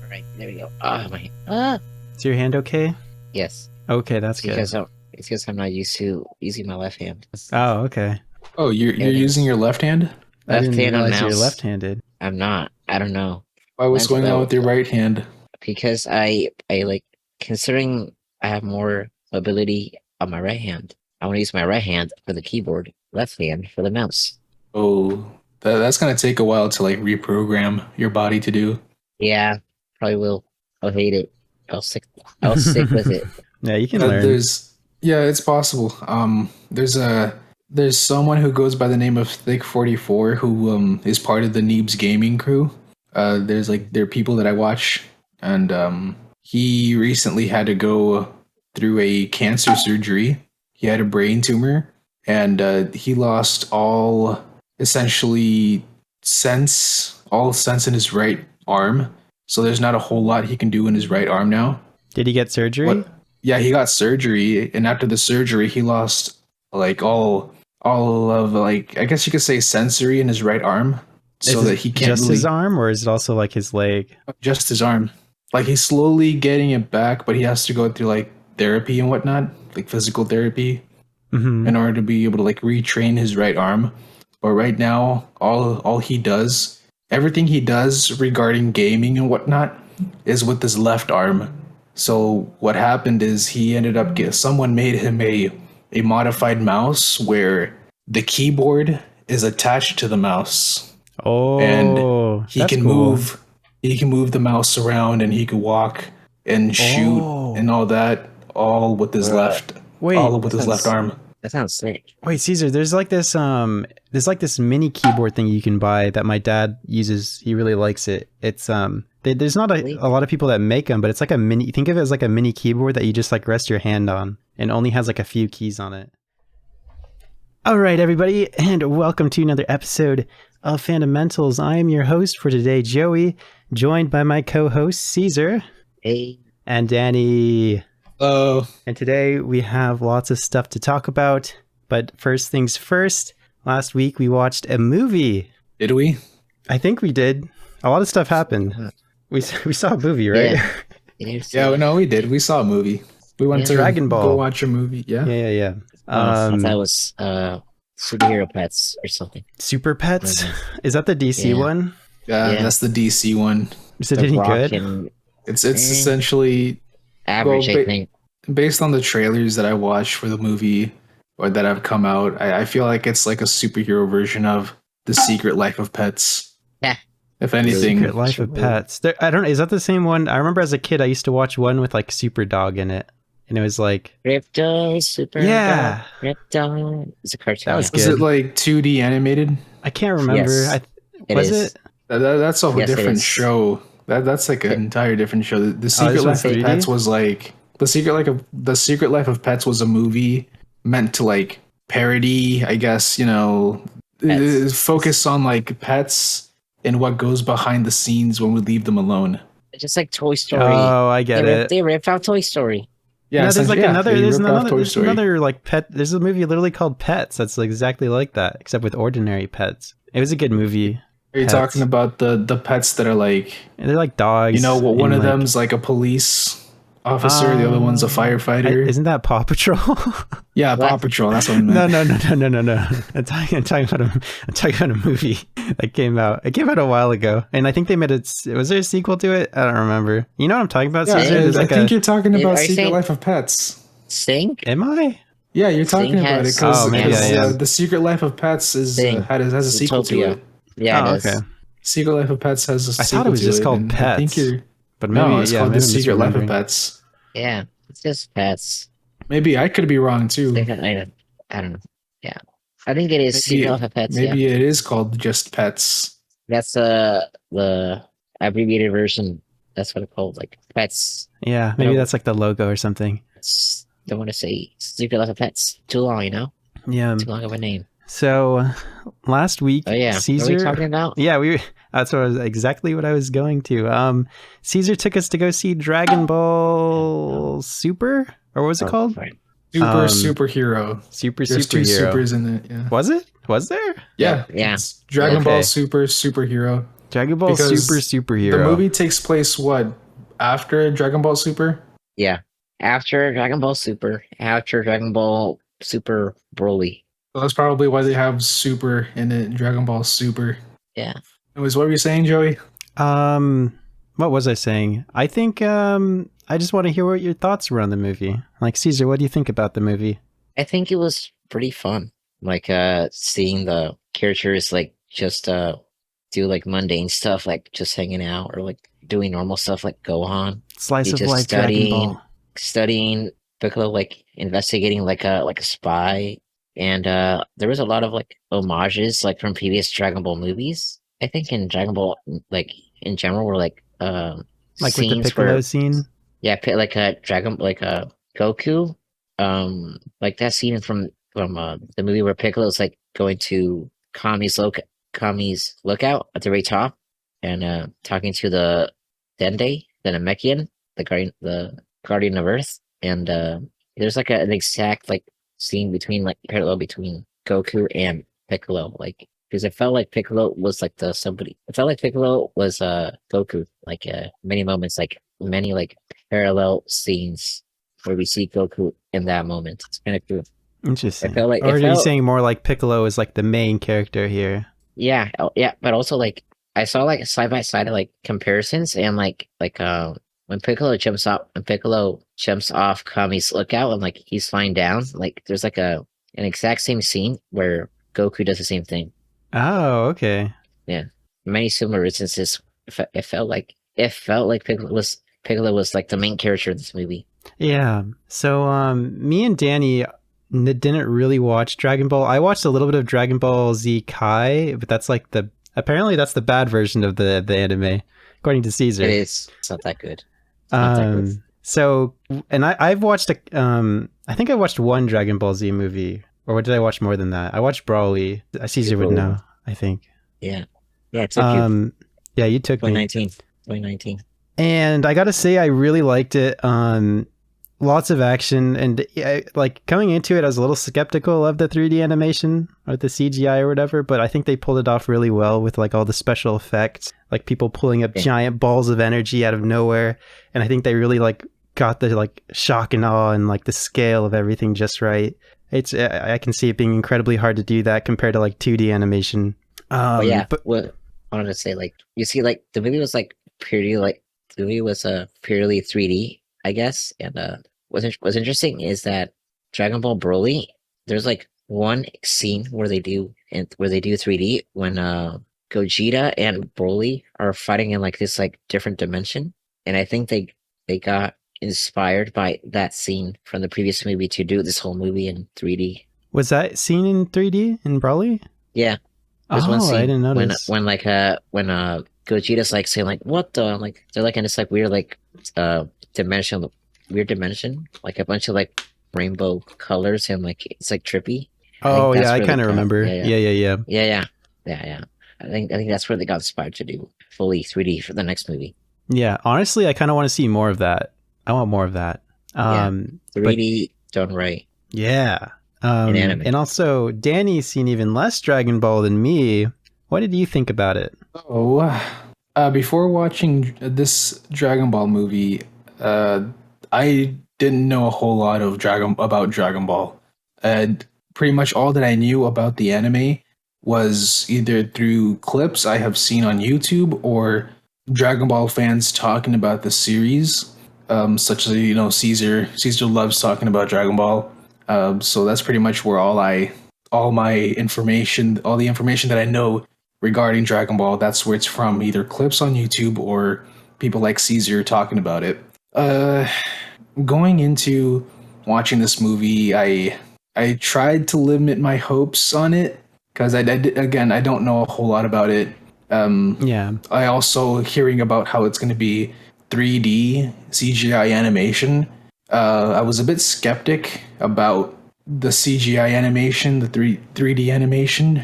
All right, there we go. Oh my. Ah. Is your hand okay? Yes. Okay, that's good. It's because I'm not used to using my left hand. Oh, okay. Oh, you're using your left hand? I Left didn't hand on realize you're mouse. left-handed. I'm not. I don't know. Why, what's going on with your right hand? Because I like considering I have more ability on my right hand. I want to use my right hand for the keyboard, left hand for the mouse. Oh, that's gonna take a while to like reprogram your body to do. Yeah, probably will. I'll hate it. I'll stick with it. Yeah, you can learn. It's possible. There's someone who goes by the name of Thick44 who is part of the Neebs gaming crew. There are people that I watch, and he recently had to go through a cancer surgery. He had a brain tumor, and he lost all sense in his right arm. So there's not a whole lot he can do in his right arm now. Did he get surgery? Yeah, he got surgery, and after the surgery, he lost like all of like I guess you could say sensory in his right arm, so that he can't just his arm, or is it also like his leg? Just his arm. Like he's slowly getting it back, but he has to go through like therapy and whatnot, like physical therapy, in order to be able to like retrain his right arm. But right now, all he does, everything he does regarding gaming and whatnot, is with his left arm. So what happened is he ended up someone made him a modified mouse where the keyboard is attached to the mouse. Oh, and he can move the mouse around, and he can walk and shoot and all that, all with his left arm. That sounds sick. Wait, Caesar, there's like this mini keyboard thing you can buy that my dad uses. He really likes it. It's there's not a lot of people that make them, but it's like a mini. Think of it as like a mini keyboard that you just like rest your hand on, and only has like a few keys on it. All right, everybody, and welcome to another episode of FANdamentals. I am your host for today, Joey, joined by my co-host Caesar. Hey. And Danny. Hello. And today we have lots of stuff to talk about. But first things first, last week we watched a movie. Did we? I think we did. A lot of stuff happened. We saw a movie, right? Yeah, no, we did. We saw a movie. We went to Dragon Ball. Go watch a movie. Yeah. Yeah. I thought it was superhero pets or something. Super Pets? Is that the DC one? Yeah, that's the DC one. Is it any good? It's essentially average, I think. Based on the trailers that I watched for the movie or that have come out, I feel like it's like a superhero version of The Secret Life of Pets. Yeah. If anything. Secret Life of Pets. I don't know. Is that the same one? I remember as a kid, I used to watch one with like Super Dog in it. And it was like... Crypto, Super Dog, Crypto. It's a cartoon. That was good. Was it like 2D animated? I can't remember. Yes, was it? That's a different show. That's like an entire different show. The Secret Life of Pets was like... The Secret Life of Pets was a movie meant to like parody, I guess, focus on like pets and what goes behind the scenes when we leave them alone. Just like Toy Story. Oh, I get it. They ripped out Toy Story. Yeah, no, there's like another like pet. There's a movie literally called Pets that's exactly like that, except with ordinary pets. It was a good movie. Are you talking about the pets that are like... They're like dogs. One of them's like a police officer, the other one's a firefighter. Isn't that Paw Patrol? Yeah, Paw Patrol. That's what I meant. No. I'm talking about a movie that came out. It came out a while ago, and I think they made it. Was there a sequel to it? I don't remember. You know what I'm talking about? Yeah, I think you're talking about Secret Life of Pets. Sync? Am I? Yeah, you're talking about it because the Secret Life of Pets has a sequel to it. Yeah, okay. Secret Life of Pets has a sequel to it. I thought it was just called Pets. But maybe it's called The Secret Life of Pets. Yeah, it's just pets. Maybe I could be wrong too. I don't know. Yeah, I think it is Secret Life of Pets. Maybe it is called just Pets. That's the abbreviated version. That's what it's called, like Pets. Yeah, maybe that's like the logo or something. Don't want to say Secret Life of Pets. Too long, Yeah. Too long of a name. So last week, Caesar. What are we talking about? Yeah, that's exactly what I was going to. Caesar took us to go see Dragon Ball Super, or what was it called? Right. Superhero. There's two Superhero. supers in it. Yeah. Was it? Was there? Yeah. Yeah. It's Dragon Ball Superhero. Dragon Ball Super Because superhero. the movie takes place what after Dragon Ball Super? Yeah. After Dragon Ball Super, after Dragon Ball Super Broly. So that's probably why they have Super in it, Dragon Ball Super. Yeah. Anyways, what were you saying, Joey? What was I saying? I think I just want to hear what your thoughts were on the movie. Like, Caesar, what do you think about the movie? I think it was pretty fun. Like seeing the characters like just do like mundane stuff like just hanging out or like doing normal stuff like Gohan. Slice He of just life Dragon Ball. studying Piccolo like investigating like a spy and there was a lot of like homages like from previous Dragon Ball movies. I think in Dragon Ball like in general were like Like with the scenes Piccolo where scene. yeah like a Dragon like a Goku like that scene from the movie where Piccolo's like going to Kami's lookout at the very top and talking to the Dende, the Namekian, the guardian of Earth, and there's like an exact like scene between like parallel between Goku and Piccolo, like because it felt like Piccolo was like the somebody. It felt like Piccolo was Goku, like many moments, like many like parallel scenes where we see Goku in that moment. It's kind of cool. Interesting. Like or are you saying more like Piccolo is like the main character here? yeah, yeah, but also like I saw like side by side like comparisons and like when Piccolo jumps off Kami's lookout and like he's flying down, like there's like an exact same scene where Goku does the same thing. Oh, okay. Yeah, many similar instances. It felt like Piccolo was like the main character of this movie. Yeah. So me and Danny didn't really watch Dragon Ball. I watched a little bit of Dragon Ball Z Kai, but that's like apparently that's the bad version of the anime, according to Caesar. It is. It's not that good. It's not that good. So, and I've watched I think I watched one Dragon Ball Z movie, or did I watch more than that? I watched Broly. Caesar would know, I think. Yeah. Yeah, it took you. Yeah, you took 2019. me. 2019. And I gotta say, I really liked it. Lots of action, and like coming into it, I was a little skeptical of the 3D animation or the CGI or whatever, but I think they pulled it off really well with like all the special effects, like people pulling up giant balls of energy out of nowhere, and I think they really like got the like shock and awe and like the scale of everything just right. I can see it being incredibly hard to do that compared to like 2D animation. But what I wanted to say, like you see, like the movie was purely 3D, I guess. And what's interesting is that Dragon Ball Broly, there's like one scene where they do 3D when Gogeta and Broly are fighting in like this like different dimension, and I think they got inspired by that scene from the previous movie to do this whole movie in 3D. Was that scene in 3D in Broly? Yeah. There's one scene I didn't notice. when Gogeta's like saying like what the like they're like in this like weird like weird dimension, like a bunch of like rainbow colors and like it's like trippy. Oh yeah, I kind of remember. Yeah. I think that's where they got inspired to do fully 3D for the next movie. Yeah, honestly, I kind of want to see more of that. I want more of that. 3D done right. Yeah. In anime. And also, Danny's seen even less Dragon Ball than me. What did you think about it? Before watching this Dragon Ball movie, I didn't know a whole lot about Dragon Ball. And pretty much all that I knew about the anime was either through clips I have seen on YouTube or Dragon Ball fans talking about the series, such as Caesar loves talking about Dragon Ball. So that's pretty much where all the information that I know regarding Dragon Ball, that's where it's from, either clips on YouTube or people like Caesar talking about it. Going into watching this movie, I tried to limit my hopes on it because I don't know a whole lot about it. I also hearing about how it's going to be 3D CGI animation. I was a bit skeptic about the CGI animation, the 3D animation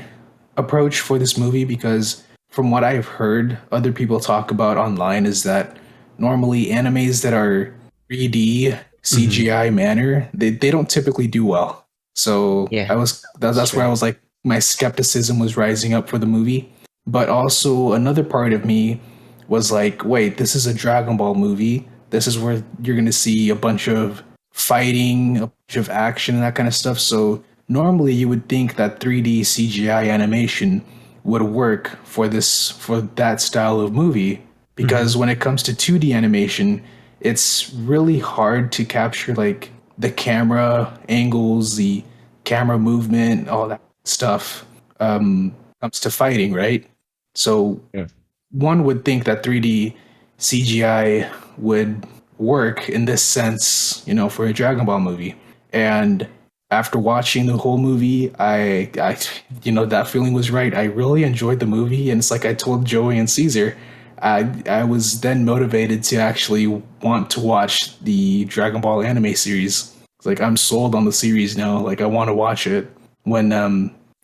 approach for this movie, because from what I've heard other people talk about online is that normally animes that are 3D CGI manner, they don't typically do well. So that's where I was like, my skepticism was rising up for the movie. But also another part of me was like, wait, this is a Dragon Ball movie. This is where you're going to see a bunch of fighting, a bunch of action, and that kind of stuff. So normally you would think that 3D CGI animation would work for that style of movie, because when it comes to 2D animation, it's really hard to capture like the camera angles, the camera movement, all that stuff. Comes to fighting, right? So Yeah. one would think that 3D CGI would work in this sense, for a Dragon Ball movie. And after watching the whole movie, that feeling was right. I really enjoyed the movie, and it's like I told Joey and Caesar, I was then motivated to actually want to watch the Dragon Ball anime series. It's like I'm sold on the series now. Like I want to watch it when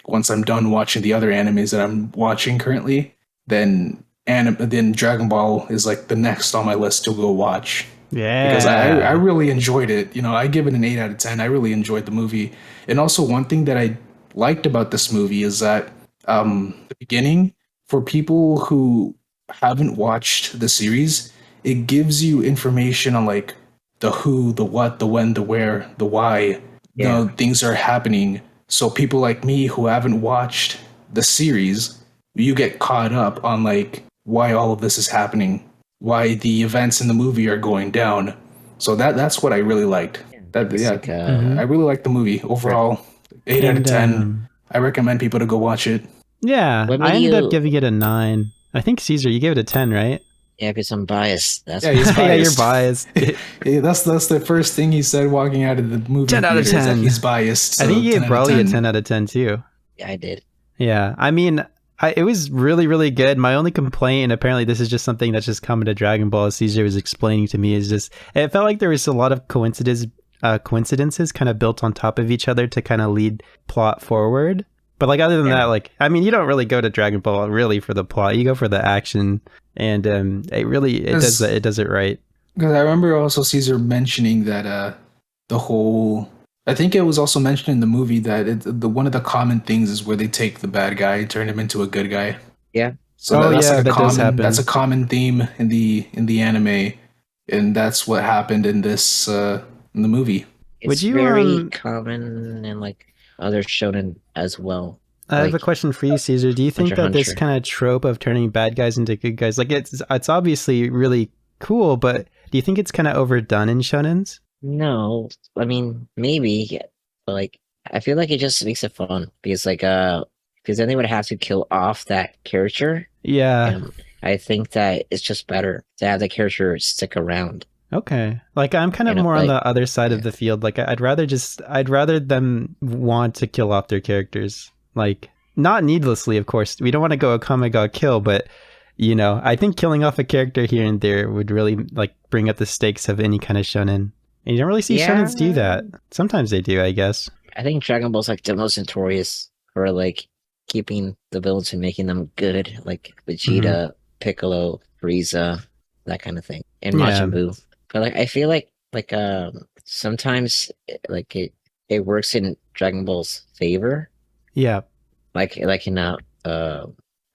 once I'm done watching the other animes that I'm watching currently, then Dragon Ball is like the next on my list to go watch. Because I Yeah. really enjoyed it. I give it an 8 out of 10. I really enjoyed the movie. And also, one thing that I liked about this movie is that the beginning, for people who haven't watched the series, it gives you information on like the who, the what, the when, the where, the why, Yeah. things are happening. So people like me who haven't watched the series, you get caught up on like why all of this is happening, why the events in the movie are going down. So that's what I really liked. That It's yeah, like I really liked the movie overall. 8 out of 10. And I recommend people to go watch it. yeah, what I made ended up you? giving it a 9. I think Caesar, you gave it a 10, right? Yeah, because I'm biased. That's Yeah, he's why. Yeah, you're biased. biased. Yeah, that's the first thing he said walking out of the movie 10 out of theater is that 10. he's biased. I think So you 10 gave out of Broly a 10. 10 out of 10 too. Yeah, I did. Yeah, I mean, it was really, really good. My only complaint, and apparently this is just something that's just common to Dragon Ball, as Caesar was explaining to me, is just it felt like there was a lot of coincidences kind of built on top of each other to kind of lead plot forward. But like other than Yeah. that, like I mean, you don't really go to Dragon Ball really for the plot. You go for the action, and it does it right. Because I remember also Caesar mentioning that the whole. I think it was also mentioned in the movie that one of the common things is where they take the bad guy and turn him into a good guy. Yeah. So Oh that's like yeah, a that does that's a happen. common theme in the anime, and that's what happened in this in the movie. Would It's you very common in like other shonen as well. I have a Like question for you, Caesar. Do you think Hunter x that this Hunter. kind of trope of turning bad guys into good guys, like it's obviously really cool, but do you think it's kind of overdone in shonens? No, I mean maybe, yeah, but like I feel like it just makes it fun because then they would have to kill off that character, Yeah. and I think that it's just better to have the character stick around. Okay. Like I'm kind of more on Like the other side of yeah, the field. Like I'd rather them want to kill off their characters. Like not needlessly, of course. We don't want to go a Kamiga kill, but I think killing off a character here and there would really like bring up the stakes of any kind of shonen. And you don't really see yeah. shonens do that. Sometimes they do, I guess. I think Dragon Ball's like the most notorious for like keeping the villains and making them good, like Hmm. Vegeta, Piccolo, Frieza, that kind of thing, and Yeah. Majin Buu. But like I feel like sometimes it works in Dragon Ball's favor, Yeah. like in the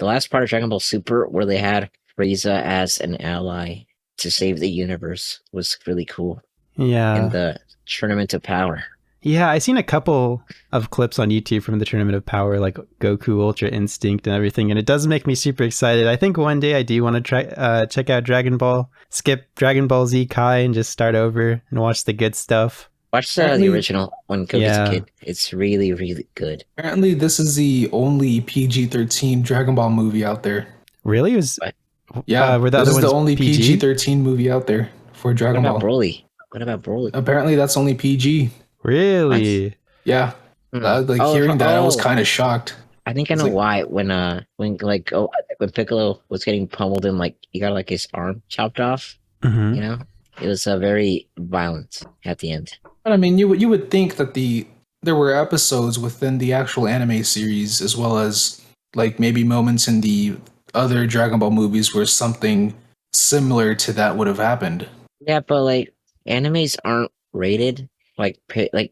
last part of Dragon Ball Super where they had Frieza as an ally to save the universe was really cool in Yeah. the Tournament of Power. Yeah, I seen a couple of clips on YouTube from the Tournament of Power, like Goku Ultra Instinct and everything, and it does make me super excited. I think one day I do want to try check out Dragon Ball, skip Dragon Ball Z Kai, and just start over and watch the good stuff. Watch the Apparently, original when Goku's a Yeah, kid. It's really, really good. apparently this is the only PG-13 Dragon Ball movie out there. really? It was But Yeah, were the this other is the ones only PG? PG-13 movie out there for what Dragon about Ball. Broly? What about Broly? Apparently that's only PG. What? Really? Yeah, Hmm. like Oh, hearing that, I was oh! kind of shocked. I think I It's know like, why. When Piccolo was getting pummeled and like he got like his arm chopped off. Hmm. You know, it was very violent at the end. but I mean, you would think that there were episodes within the actual anime series as well as like maybe moments in the other Dragon Ball movies where something similar to that would have happened. Yeah, but like animes aren't rated like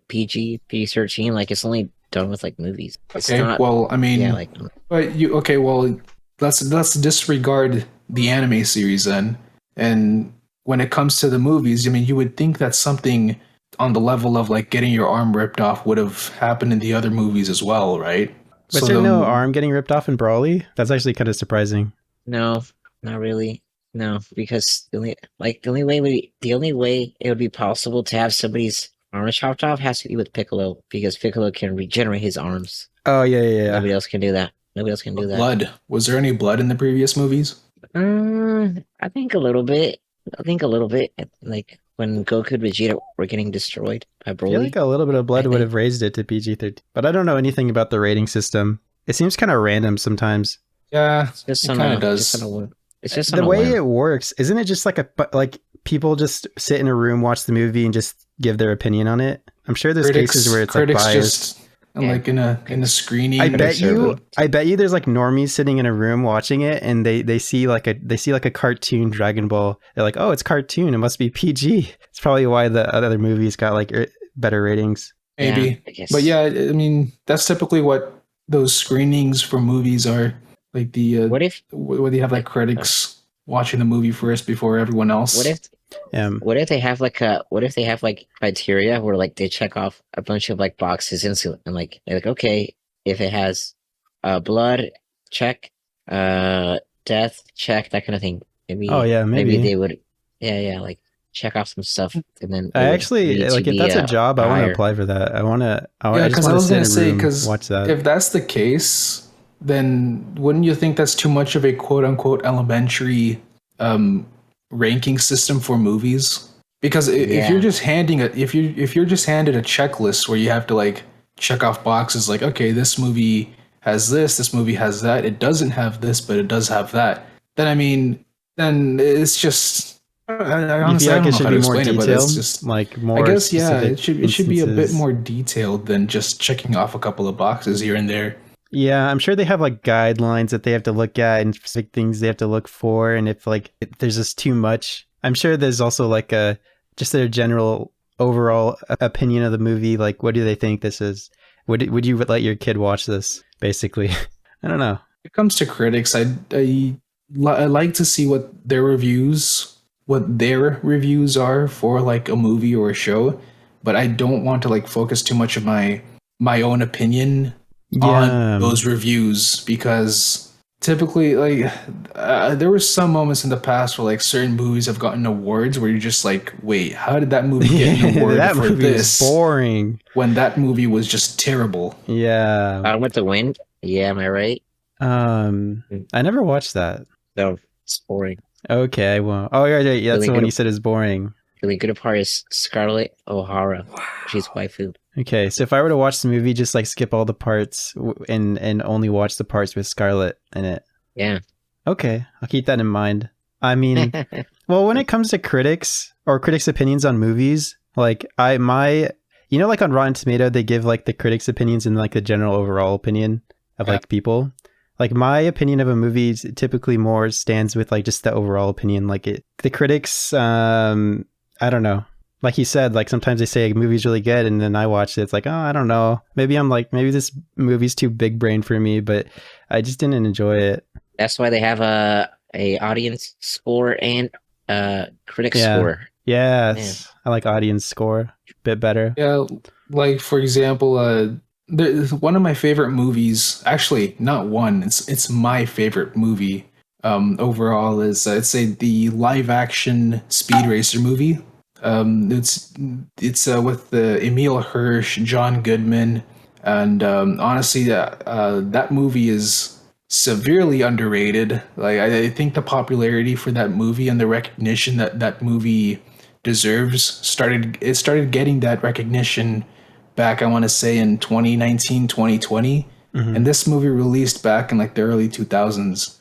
PG 13. Like it's only done with like movies. It's Okay, not. well, I Yeah, mean, like but you okay? Well, let's disregard the anime series then. And when it comes to the movies, I mean, you would think that something on the level of like getting your arm ripped off would have happened in the other movies as well, right? Was So there no arm getting ripped off in Brawly? That's actually kind of surprising. No, not really. No, because the only way it would be possible to have somebody's arm chopped off has to be with Piccolo, because Piccolo can regenerate his arms. Oh yeah. Nobody else can do that. Nobody else can do that. blood. Was there any blood in the previous movies? I think a little bit. I think a little bit. Like when Goku and Vegeta were getting destroyed by I feel Broly. like a little bit of blood would have raised it to PG-13, but I don't know anything about the rating system. It seems kind of random sometimes. Yeah, It kind of does. It's just The way it works, isn't it just like people just sit in a room, watch the movie, and just give their opinion on it? I'm sure there's cases where it's like biased. Just like in a screening. I bet you there's like normies sitting in a room watching it, and they see like a cartoon Dragon Ball. They're like, oh, it's cartoon, it must be PG. It's probably why the other movies got like better ratings. Maybe, yeah, but yeah, I mean that's typically what those screenings for movies are. Like the what if you have like critics watching the movie first before everyone else? What if they have like criteria where like they check off a bunch of like boxes and like they're like, okay, if it has blood, check, death, check, that kind of thing. Maybe they would like check off some stuff, and then I actually like if that's a job, I want to apply for that. I was gonna say, because watch that. If that's the case, then wouldn't you think that's too much of a quote unquote elementary ranking system for movies? Because if you're just if you're just handed a checklist where you have to like check off boxes like, okay, this movie has this movie has that, it doesn't have this, but it does have that, then I mean, then it's just I honestly feel like I don't it know should how to be more explain it, but detailed, it's just like more. I guess it should be a bit instances. more detailed than just checking off a couple of boxes here and there. Yeah, I'm sure they have like guidelines that they have to look at and specific things they have to look for, and if there's just too much, I'm sure there's also like just their general overall opinion of the movie. Like, what do they think this is? Would you let your kid watch this? Basically, I don't know. When it comes to critics, I like to see what their reviews are for like a movie or a show, but I don't want to like focus too much of my own opinion on those reviews, because typically like there were some moments in the past where like certain movies have gotten awards where you're just like, wait, how did that movie get an award that for movie this? Is boring. When that movie was just terrible. Yeah. Out with the Wind. Yeah, am I right? I never watched that. No, it's boring. Okay, well, oh yeah, that's Really the one you said is boring. Really good part is Scarlett O'Hara. Wow. She's waifu. Okay, so if I were to watch the movie, just like skip all the parts and only watch the parts with Scarlett in it. Yeah. Okay, I'll keep that in mind. I mean, well, when it comes to critics opinions on movies, like like on Rotten Tomato, they give like the critics' opinions and like the general overall opinion of like people. Like my opinion of a movie typically more stands with like just the overall opinion. Like the critics, I don't know. Like you said, like sometimes they say a movie's really good, and then I watch it. It's like, oh, I don't know. Maybe this movie's too big brain for me, but I just didn't enjoy it. That's why they have a audience score and critic score. Yes, I like audience score a bit better. Yeah, like for example, one of my favorite movies. Actually, not one. It's my favorite movie. Overall, is I'd say the live action Speed Racer movie. It's with Emil Hirsch, John Goodman, and honestly, that movie is severely underrated. Like I think the popularity for that movie and the recognition that movie deserves started getting that recognition back, I want to say, in 2019, 2020. Mm-hmm. And this movie released back in like the early 2000s.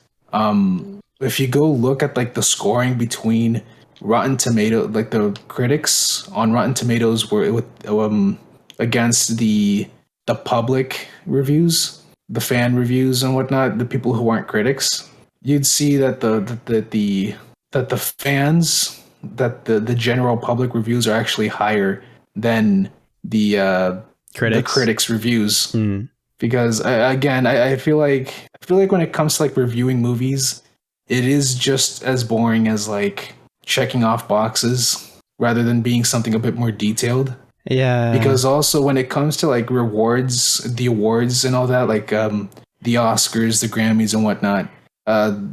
If you go look at like the scoring between Rotten Tomato, like the critics on Rotten Tomatoes were against the public reviews, the fan reviews and whatnot, the people who aren't critics, you'd see that the fans, that the general public reviews are actually higher than the critics reviews. because I feel like when it comes to like reviewing movies, it is just as boring as like checking off boxes rather than being something a bit more detailed. Yeah. Because also when it comes to like rewards, the awards and all that, like the Oscars, the Grammys and whatnot,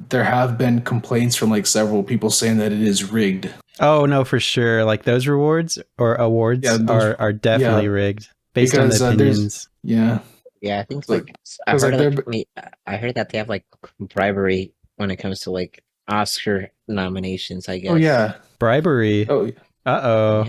there have been complaints from like several people saying that it is rigged. Oh no, for sure. Like those rewards or Yeah, awards those, are definitely yeah, rigged based on the because opinions. yeah, Yeah, I think like like I because heard like of there, like I heard that they have like bribery when it comes to like Oscar nominations, I oh guess. yeah, Bribery. oh Uh-oh.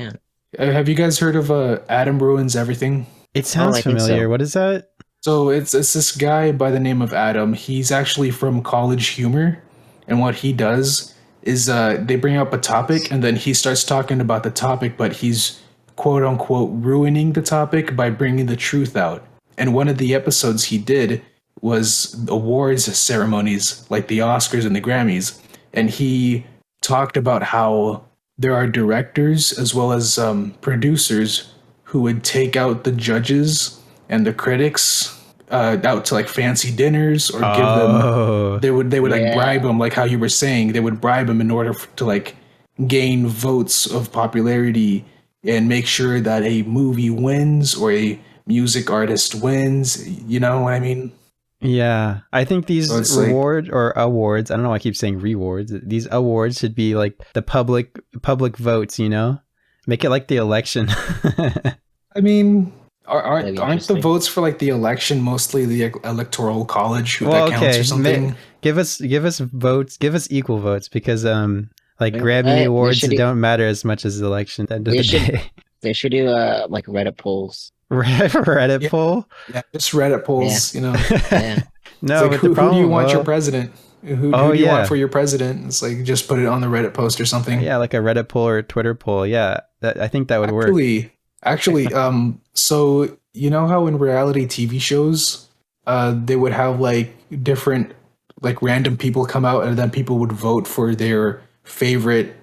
Yeah. have you guys heard of Adam Ruins Everything? It Oh, sounds I think familiar. so. What is that? So it's this guy by the name of Adam. He's actually from College Humor, and what he does is they bring up a topic and then he starts talking about the topic, but he's quote unquote ruining the topic by bringing the truth out. And one of the episodes he did was awards ceremonies like the Oscars and the Grammys, and he talked about how there are directors as well as producers who would take out the judges and the critics out to like fancy dinners or give them Oh. they would like bribe Yeah. them, like how you were saying, they would bribe them in order to like gain votes of popularity and make sure that a movie wins or a music artist wins, you know what I mean? Yeah. I think So these it's like, reward or awards, I don't know why I keep saying rewards. These awards should be like the public votes, you know? Make it like the election. I mean, That'd be aren't the interesting. votes for like the election mostly the electoral college who that Well, counts or okay. something? Give us votes, give us equal votes because like You know Grammy what? awards don't matter as much as the election at the end of They the should day. they should do like Reddit polls. Reddit Yeah, poll? yeah, just Reddit Yeah. polls, you know. Yeah. It's No, like but the who do you problem, want your well, president? oh Who do you want yeah. for your president? It's like just put it on the Reddit post or something. Yeah, like a Reddit poll or a Twitter poll. Yeah, I think that would work. Actually, so you know how in reality TV shows, they would have like different, like random people come out and then people would vote for their favorite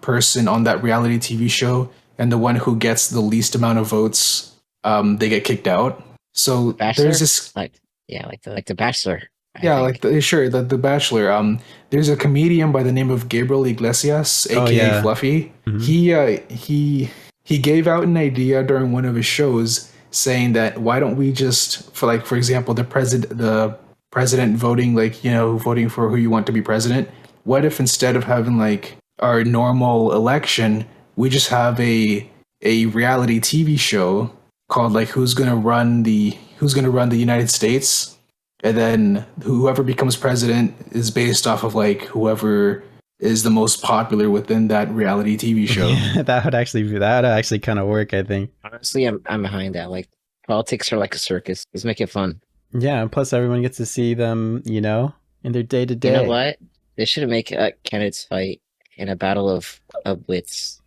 person on that reality TV show, and the one who gets the least amount of votes, they get kicked out. So there's Bachelor? this, Like like the Bachelor, I yeah, like think. the Bachelor. There's a comedian by the name of Gabriel Iglesias, Oh aka yeah. Fluffy. Hmm. He gave out an idea during one of his shows saying that why don't we just, for like for example the president voting, like you know, voting for who you want to be president. What if instead of having like our normal election, we just have a reality TV show called like who's gonna run the United States, and then whoever becomes president is based off of like whoever is the most popular within that reality TV show. Yeah, that would actually kind of work, I think. Honestly, I'm behind that. Like politics are like a circus. Let's make it fun. Yeah, and plus everyone gets to see them, in their day to You know day. what? They should make candidates fight in a battle of wits,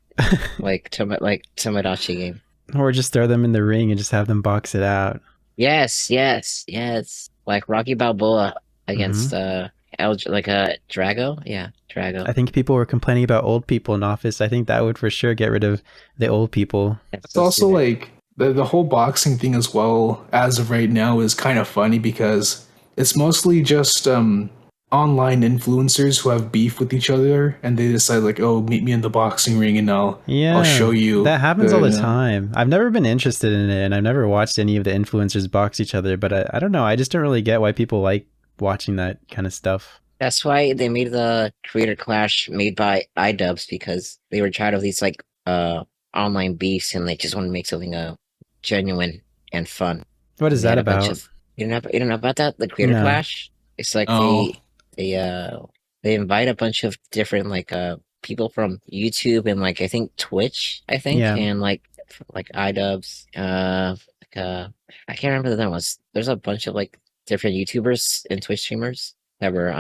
like Tomodachi game. Or just throw them in the ring and just have them box it out. Yes, yes, yes. Like Rocky Balboa Hmm. against like Drago. Yeah, Drago. I think people were complaining about old people in office. I think that would for sure get rid of the old people. It's Let's do also that. like the whole boxing thing as well as of right now is kind of funny because it's mostly just online influencers who have beef with each other and they decide like, oh, meet me in the boxing ring and I'll Yeah, show you that happens the, all you the know. time. I've never been interested in it, and I've never watched any of the influencers box each other, but I don't know. I just don't really get why people like watching that kind of stuff. That's why they made the Creator Clash made by iDubbbz because they were tired of these like online beefs and they just want to make something genuine and fun. What is And they that had a bunch about? of you don't know about that? The Creator No. Clash? It's like Oh, they they invite a bunch of different like people from YouTube and like I think Twitch, I think, Yeah. and like iDubbbz, I can't remember the other ones. There's a bunch of like different YouTubers and Twitch streamers that were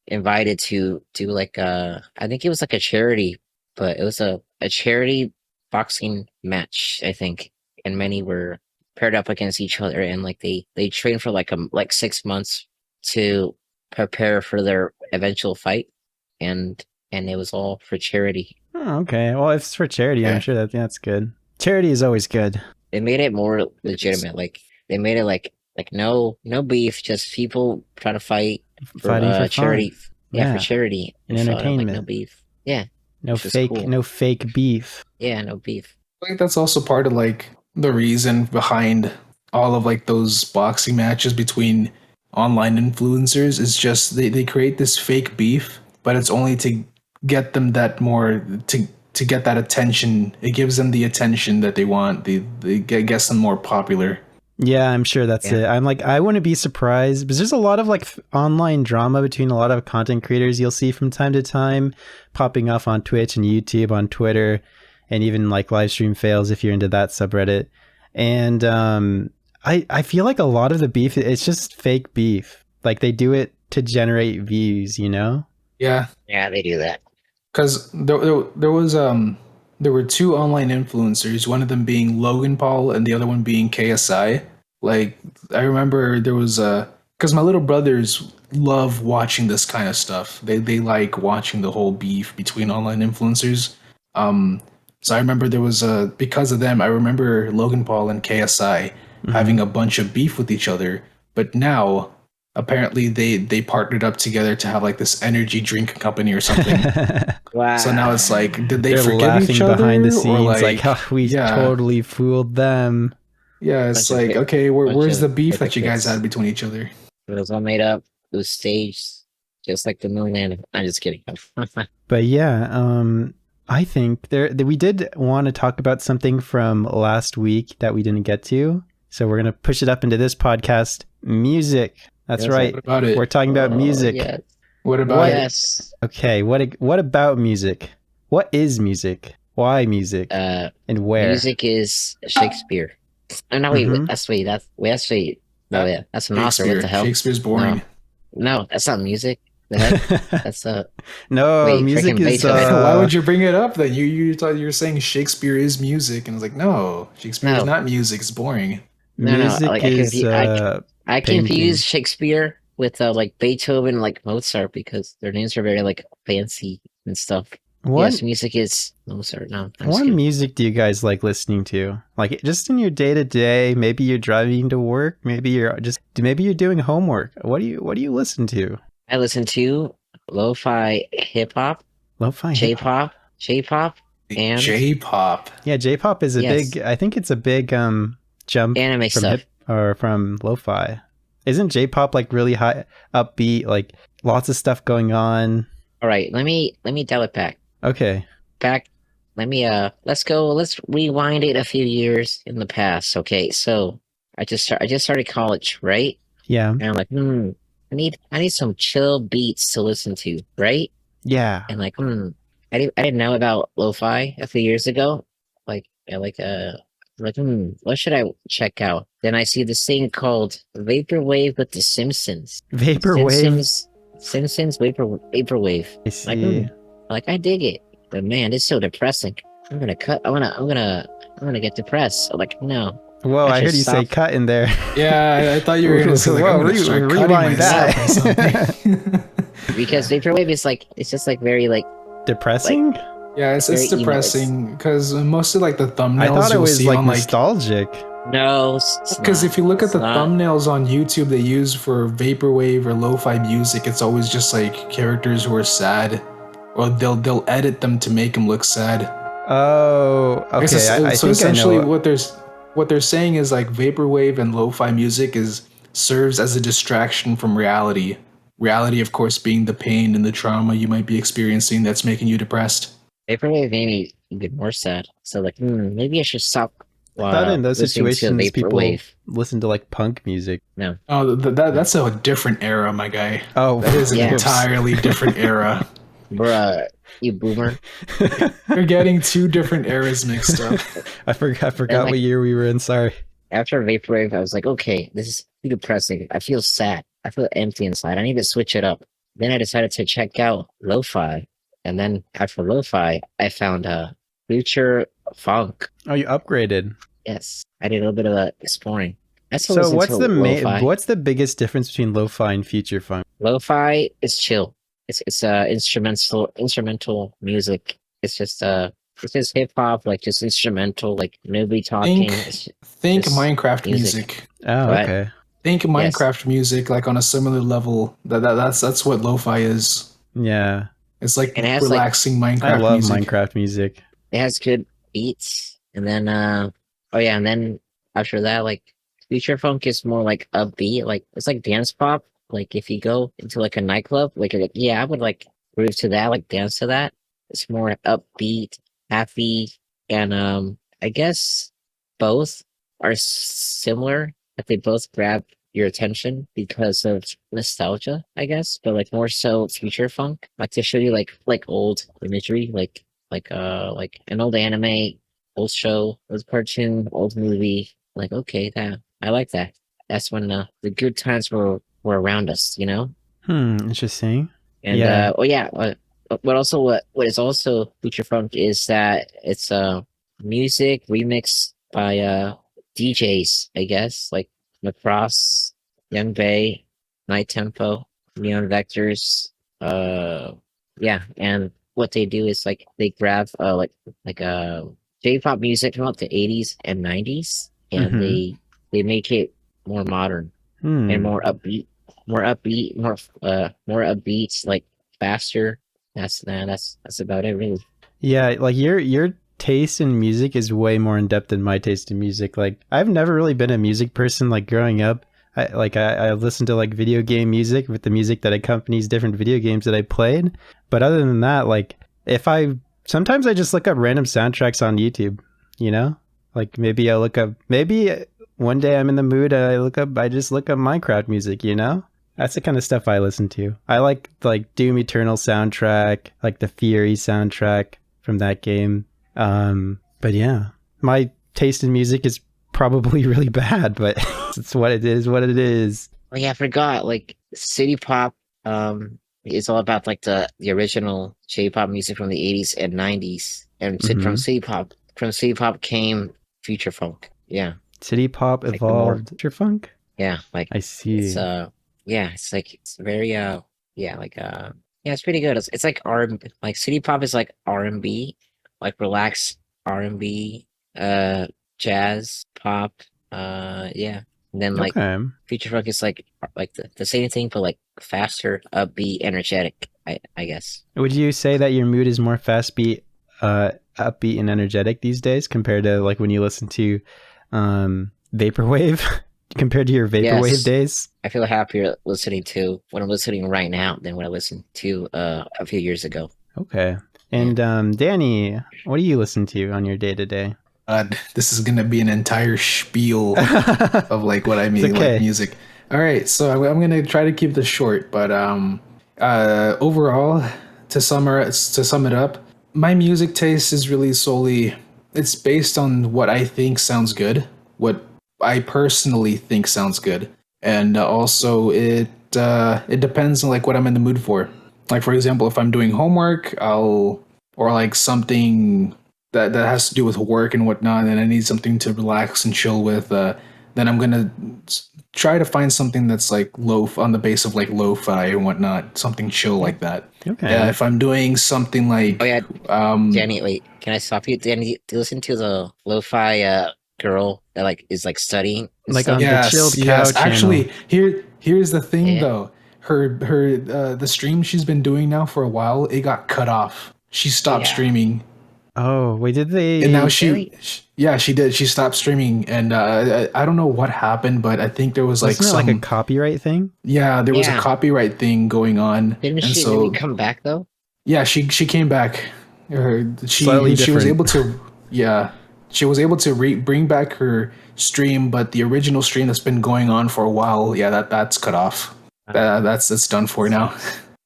invited to do like I think it was like a charity, but it was a charity boxing match, I think. And many were paired up against each other and like they trained for like 6 months to prepare for their eventual fight and it was all for charity. Oh, okay. Well, if it's for charity, I'm okay. sure that's good. Charity is always good. They made it more It is. legitimate. Like they made it like Like no beef, just people trying to fight for Fighting for fun. charity. Yeah, for Yeah. charity And fun, like no entertainment. beef. Yeah, No which was fake, cool. no fake beef. Yeah, no beef. I think that's also part of like the reason behind all of like those boxing matches between online influencers is just they create this fake beef, but it's only to get them that more to get that attention. It gives them the attention that they want. They gets them more popular. Yeah, I'm sure that's it. I'm like, I wouldn't be surprised because there's a lot of like online drama between a lot of content creators you'll see from time to time popping off on Twitch and YouTube, on Twitter, and even like live stream fails if you're into that subreddit. And I feel like a lot of the beef, it's just fake beef. Like they do it to generate views, you know? Yeah, they do that. because there were two online influencers, one of them being Logan Paul and the other one being KSI. Like I remember there was because my little brothers love watching this kind of stuff. They like watching the whole beef between online influencers. So I remember there was because of them. I remember Logan Paul and KSI having a bunch of beef with each other. But now apparently they partnered up together to have like this energy drink company or something. Wow. So now it's like, did they They're forgive laughing each other? behind the Or scenes, like, oh, we totally fooled them. Yeah, it's Bunch of like, it- okay, where's bunch the beef of that you guys hypocrites. had between each other? It was all made up. It was staged, just like the Moonland. I'm just kidding. But yeah, I think we did want to talk about something from last week that we didn't get to. So we're going to push it up into this podcast. Music. That's Yes, right. What about it? We're talking about music. Yes. What about it? Yes. Okay, what about music? What is music? Why music? And where? Music is Shakespeare. Oh no, wait, that's no, yeah, that's an author. What the hell? Shakespeare's boring. No, that's not music. The heck? That's no, wait, music freaking is Beethoven. Why would you bring it up then? You thought you were saying Shakespeare is music, and I was like, no, Shakespeare is No. not music. It's boring. music like, is I painting. confuse Shakespeare with like Beethoven, like Mozart, because their names are very like fancy and stuff. Yes, music is Mozart. No, what music do you guys like listening to? Like just in your day to day, maybe you're driving to work, maybe you're doing homework. What do you listen to? I listen to lo-fi hip-hop, J-pop, and J-pop. Yeah, J-pop is I think it's a big jump anime from stuff. or from lo-fi. Isn't J-pop like really high upbeat, like lots of stuff going on? All right, let me dial it back. Okay. Let's rewind it a few years in the past. Okay, so I just started college, right? Yeah. And I'm like, I need some chill beats to listen to, right? Yeah. And like, I didn't know about lo-fi a few years ago. What should I check out? Then I see this thing called Vaporwave with the Simpsons. Vaporwave. Simpsons Vaporwave. I see. I dig it. But man, it's so depressing. I'm gonna get depressed. I'm like, no. Whoa, I heard you say cut in there. Yeah, I thought you were gonna say like, I'm gonna start cutting myself or something. Because Vaporwave is like, it's just like very like depressing. Yeah, it's depressing because most of like the thumbnails I thought it was like on, nostalgic. No, because if you look at the thumbnails on YouTube they use for vaporwave or lo-fi music, it's always just like characters who are sad, or they'll edit them to make them look sad. Oh, okay. I so think essentially I know. what they're saying is like vaporwave and lo-fi music serves as a distraction from reality. Reality, of course, being the pain and the trauma you might be experiencing that's making you depressed. Vaporwave made me get more sad. So like, maybe I should stop. I thought in those situations people listen to like punk music. No. Oh, that's a different era, my guy. Oh, that is an entirely different era. Bruh, you boomer. You're getting two different eras mixed up. I forgot what year we were in. Sorry. After Vaporwave, I was like, okay, this is too depressing. I feel sad. I feel empty inside. I need to switch it up. Then I decided to check out lo-fi. And then after lo-fi, I found future funk. Oh, you upgraded. Yes, I did a little bit of exploring. So what's the biggest difference between lo-fi and future funk? Lo-fi is chill. It's instrumental music. It's just hip hop, like just instrumental, like nobody talking. Think Minecraft music. Oh, okay. think Yes, Minecraft music like on a similar level. That's what lo-fi is. yeah. It's like And it has like relaxing I Minecraft love music. Minecraft music. it has good beats, and then oh yeah, and then after that, like future funk is more like upbeat, like it's like dance pop. Like if you go into like a nightclub, like you're like, yeah, I would like groove to that, like dance to that. It's more upbeat, happy, and I guess both are similar, but they both grab your attention because of nostalgia, I guess, but like more so future funk, like to show you like old imagery, like an old anime, old show, old cartoon, old movie. Like, okay, that I like that. That's when the good times were around us, you know? Interesting. And Yeah. oh yeah, what is also future funk is that it's music remixed by DJs, I guess, like Macross, Young Bay, Night Tempo, Neon Vectors, uh yeah, and what they do is like they grab like J-pop music from like the 80s and 90s, and Mm-hmm. they make it more modern and Hmm. more upbeat, like faster. That's about it, really. Yeah, like your taste in music is way more in depth than my taste in music. Like I've never really been a music person. Like growing up, I listened to like video game music with the music that accompanies different video games that I played. But other than that, like if I sometimes I just look up random soundtracks on YouTube. You know, like maybe I look up maybe one day I'm in the mood. I just look up Minecraft music. You know. That's the kind of stuff I listen to. I like Doom Eternal soundtrack, like the Fury soundtrack from that game. But yeah, my taste in music is probably really bad, but it's what it is. What it is. Oh yeah, I forgot. Like city pop, is all about like the original J-pop music from the 80s and 90s, and Mm-hmm. from city pop came future funk. Yeah, City pop like the more evolved. Future funk. yeah, like I it's see. yeah, it's like it's very yeah, like yeah, it's pretty good. It's like R&B, like city pop is like R&B, like relaxed R&B, jazz, pop, yeah. And then like Okay. future funk is like the same thing but like faster, upbeat, energetic, I guess. Would you say that your mood is more fast beat, upbeat, and energetic these days compared to like when you listen to vaporwave? Compared to your vaporwave Yes. days? I feel happier listening to what I'm listening right now than what I listened to a few years ago. Okay. Yeah. And Danny, what do you listen to on your day to day? This is gonna be an entire spiel of like what I It's mean, like okay. music. All right, so I'm gonna try to keep this short, but overall, to sum it up, my music taste is really solely it's based on what I think sounds good, what I personally think sounds good, and also it depends on like what I'm in the mood for. Like for example, if I'm doing homework, I'll or like something that has to do with work and whatnot, and I need something to relax and chill with, then I'm gonna try to find something that's like low on the base of like lo-fi and whatnot, something chill Yeah. like that. Okay. If I'm doing something Oh like yeah, Danny, wait, can I stop you? Danny, do you listen to the lo-fi girl that like is like studying and Like stuff? on the yes, chilled cow yes, channel. actually here's the thing Yeah. though, the stream she's been doing now for a while, it got cut off. She Oh stopped yeah. streaming. Oh, wait, did And now they she, Really? yeah, she did. She stopped streaming, and I don't know what happened, but I think there was like wasn't it like a some, copyright thing? yeah, there was a Yeah. copyright thing going on, Didn't and she maybe so come back though? yeah, she came back. Slightly She was different. able to, yeah, she was able to bring back her stream, but the original stream that's been going on for a while, yeah, that's cut off. That's done for now.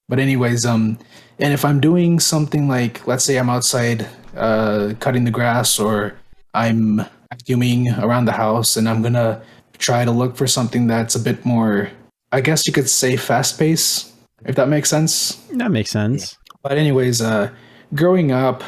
But anyways, and if I'm doing something like, let's say I'm outside, cutting the grass, or I'm vacuuming around the house, and I'm gonna try to look for something that's a bit more, I guess you could say, fast pace, if that makes sense. That makes Yeah. sense. But anyways, growing up,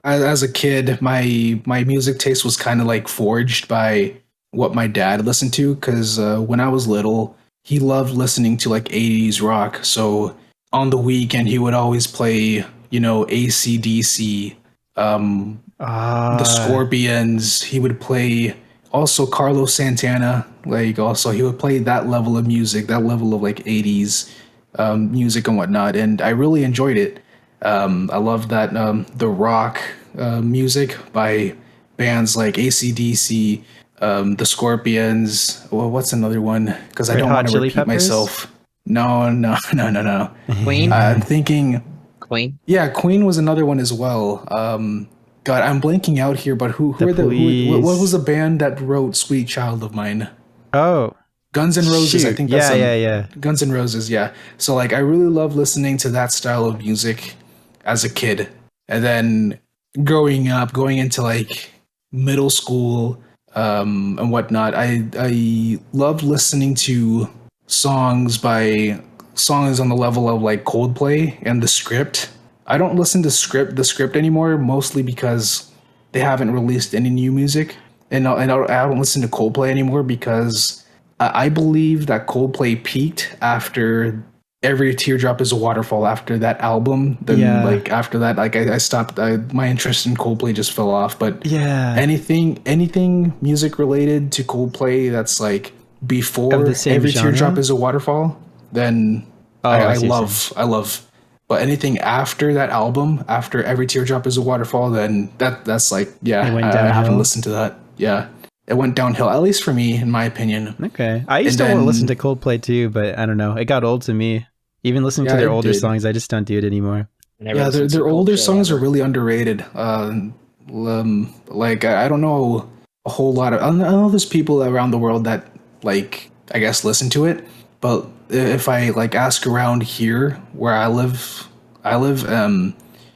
as a kid, my music taste was kind of like forged by what my dad listened to. Because when I was little, he loved listening to like 80s rock. So on the weekend, he would always play, AC/DC, the Ah, Scorpions. He would play also Carlos Santana. Like also he would play that level of music, that level of like 80s music and whatnot, and I really enjoyed it. I love that the rock music by bands like AC/DC, the Scorpions. Well, what's another one? Because I Red don't Hot want to Chili repeat Peppers. myself. No, no, no, no, no. Queen. I'm thinking, Queen. yeah, Queen was another one as well. God, I'm blanking out here, but who The are the what was Police. the band that wrote "Sweet Child of Mine"? Oh, Guns N' Roses. I shoot. think that's Yeah, yeah, yeah. Guns N' Roses. Yeah. So like, I really love listening to that style of music as a kid, and then growing up, going into like middle school, and whatnot. I love listening to songs on the level of like Coldplay and The Script. I don't listen to the script anymore, mostly because they haven't released any new music, and I don't listen to Coldplay anymore because I believe that Coldplay peaked after Every Teardrop Is a Waterfall after that album. Then Yeah. like after that, like I stopped. My interest in Coldplay just fell off. But Yeah. anything music related to Coldplay that's like Of before the same Every Teardrop genre? Is a Waterfall, then Oh, I see what you're saying. I love. But anything after that album, after Every Teardrop Is a Waterfall, then that's like, It yeah, went I haven't downhill. listened to that. Yeah, it went downhill, at least for me, in my opinion. Okay. I And used to listen then to Coldplay too, but I don't know. It got old to me. Even listening to yeah, their it older did. songs, I just don't do it anymore. I never Yeah, listened to their older Coldplay songs are ever. really underrated. Like I don't know a whole lot of. I know there's people around the world that like I guess listen to it, but if I like ask around here where I live.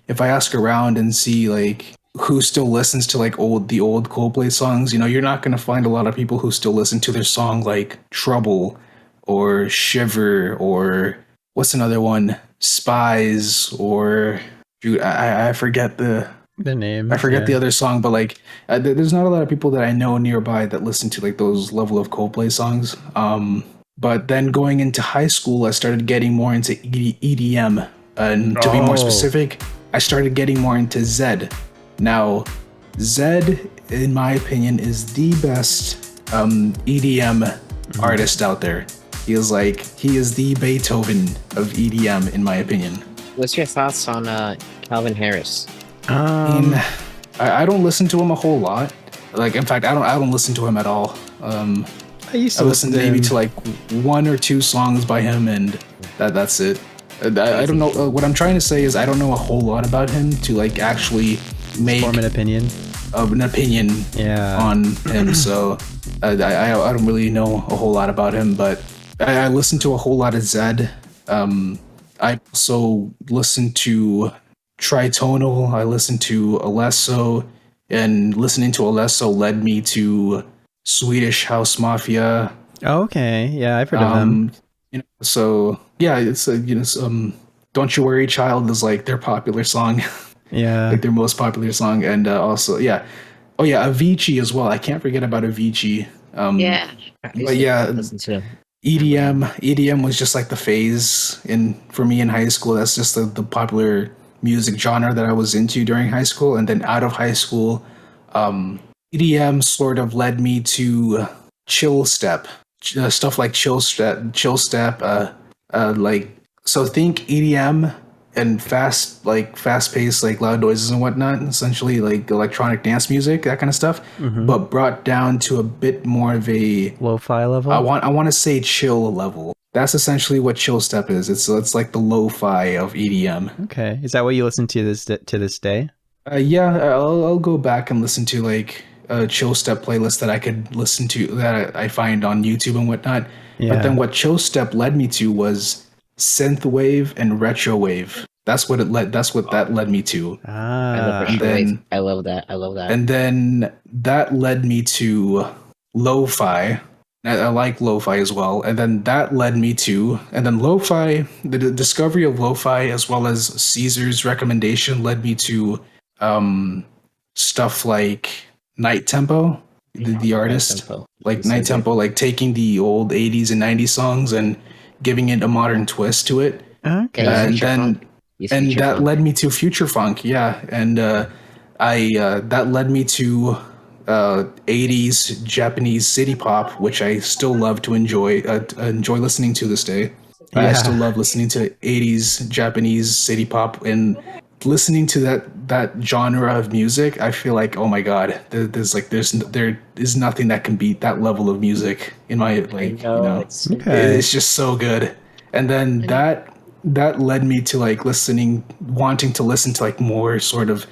If I ask around and see like who still listens to like the old Coldplay songs, you know, you're not gonna find a lot of people who still listen to their song like Trouble or Shiver or what's another one? Spies or dude, I forget The I names, forget the yeah. other song, but like there's not a lot of people that I know nearby that listen to like those level of Coldplay songs. But then going into high school, I started getting more into EDM, and to be more Oh, specific, I started getting more into Zed. Now, Zed, in my opinion, is the best EDM artist out there. He is the Beethoven of EDM, in my opinion. What's your thoughts on Calvin Harris? I mean, um, I don't listen to him a whole lot. Like, in fact, I don't listen to him at all. I used I to listen listened to maybe him. to like one or two songs by him, and that's it. I don't know. What I'm trying to say is I don't know a whole lot about him to like actually make Form an opinion. an opinion Yeah. on him. So I don't really know a whole lot about him, but I listen to a whole lot of Zed. I also listen to Tritonal. I listen to Alesso, and listening to Alesso led me to Swedish House Mafia. Oh, okay. Yeah, I've heard of them. You know, so yeah, it's "Don't You Worry, Child" is like their popular song, Yeah. like their most popular song, and also yeah, oh yeah, Avicii as well. I can't forget about Avicii. Yeah, I used But to yeah, listen to him. EDM was just like the phase in for me in high school. That's just the popular music genre that I was into during high school, and then out of high school, EDM sort of led me to chill step stuff like chill step. Like so, think EDM and fast paced like loud noises and whatnot. Essentially, like electronic dance music, that kind of stuff, Mm-hmm. but brought down to a bit more of a Lo-fi level. I want to say chill level. That's essentially what chill step is. It's like the lo-fi of EDM. Okay. Is that what you listen to this day? Yeah, I'll go back and listen to like a chill step playlist that I could listen to that I find on YouTube and whatnot. But then Yeah. what chill step led me to was synthwave and retrowave. That's what it led. That's what that led me to. I love Ah. And retro wave. then I love that. I love that. and then that led me to lo-fi. I like lo-fi as well. And then that led me to, and then lo-fi, the discovery of lo-fi as well as Caesar's recommendation led me to stuff like Night Tempo, the artist, Tempo. like It's so Night good. Tempo, like taking the old 80s and 90s songs and giving it a modern twist to it. Okay. Yeah, And future then funk. He's and future that funk. led me to future funk, yeah. And I that led me to 80s Japanese city pop, which I still love to enjoy listening to this day. I still love listening to 80s Japanese city pop, and listening to that genre of music. I feel like, oh my god, there is nothing that can beat that level of music in my It's so it's just so good. And then that led me to like wanting to listen to like more sort of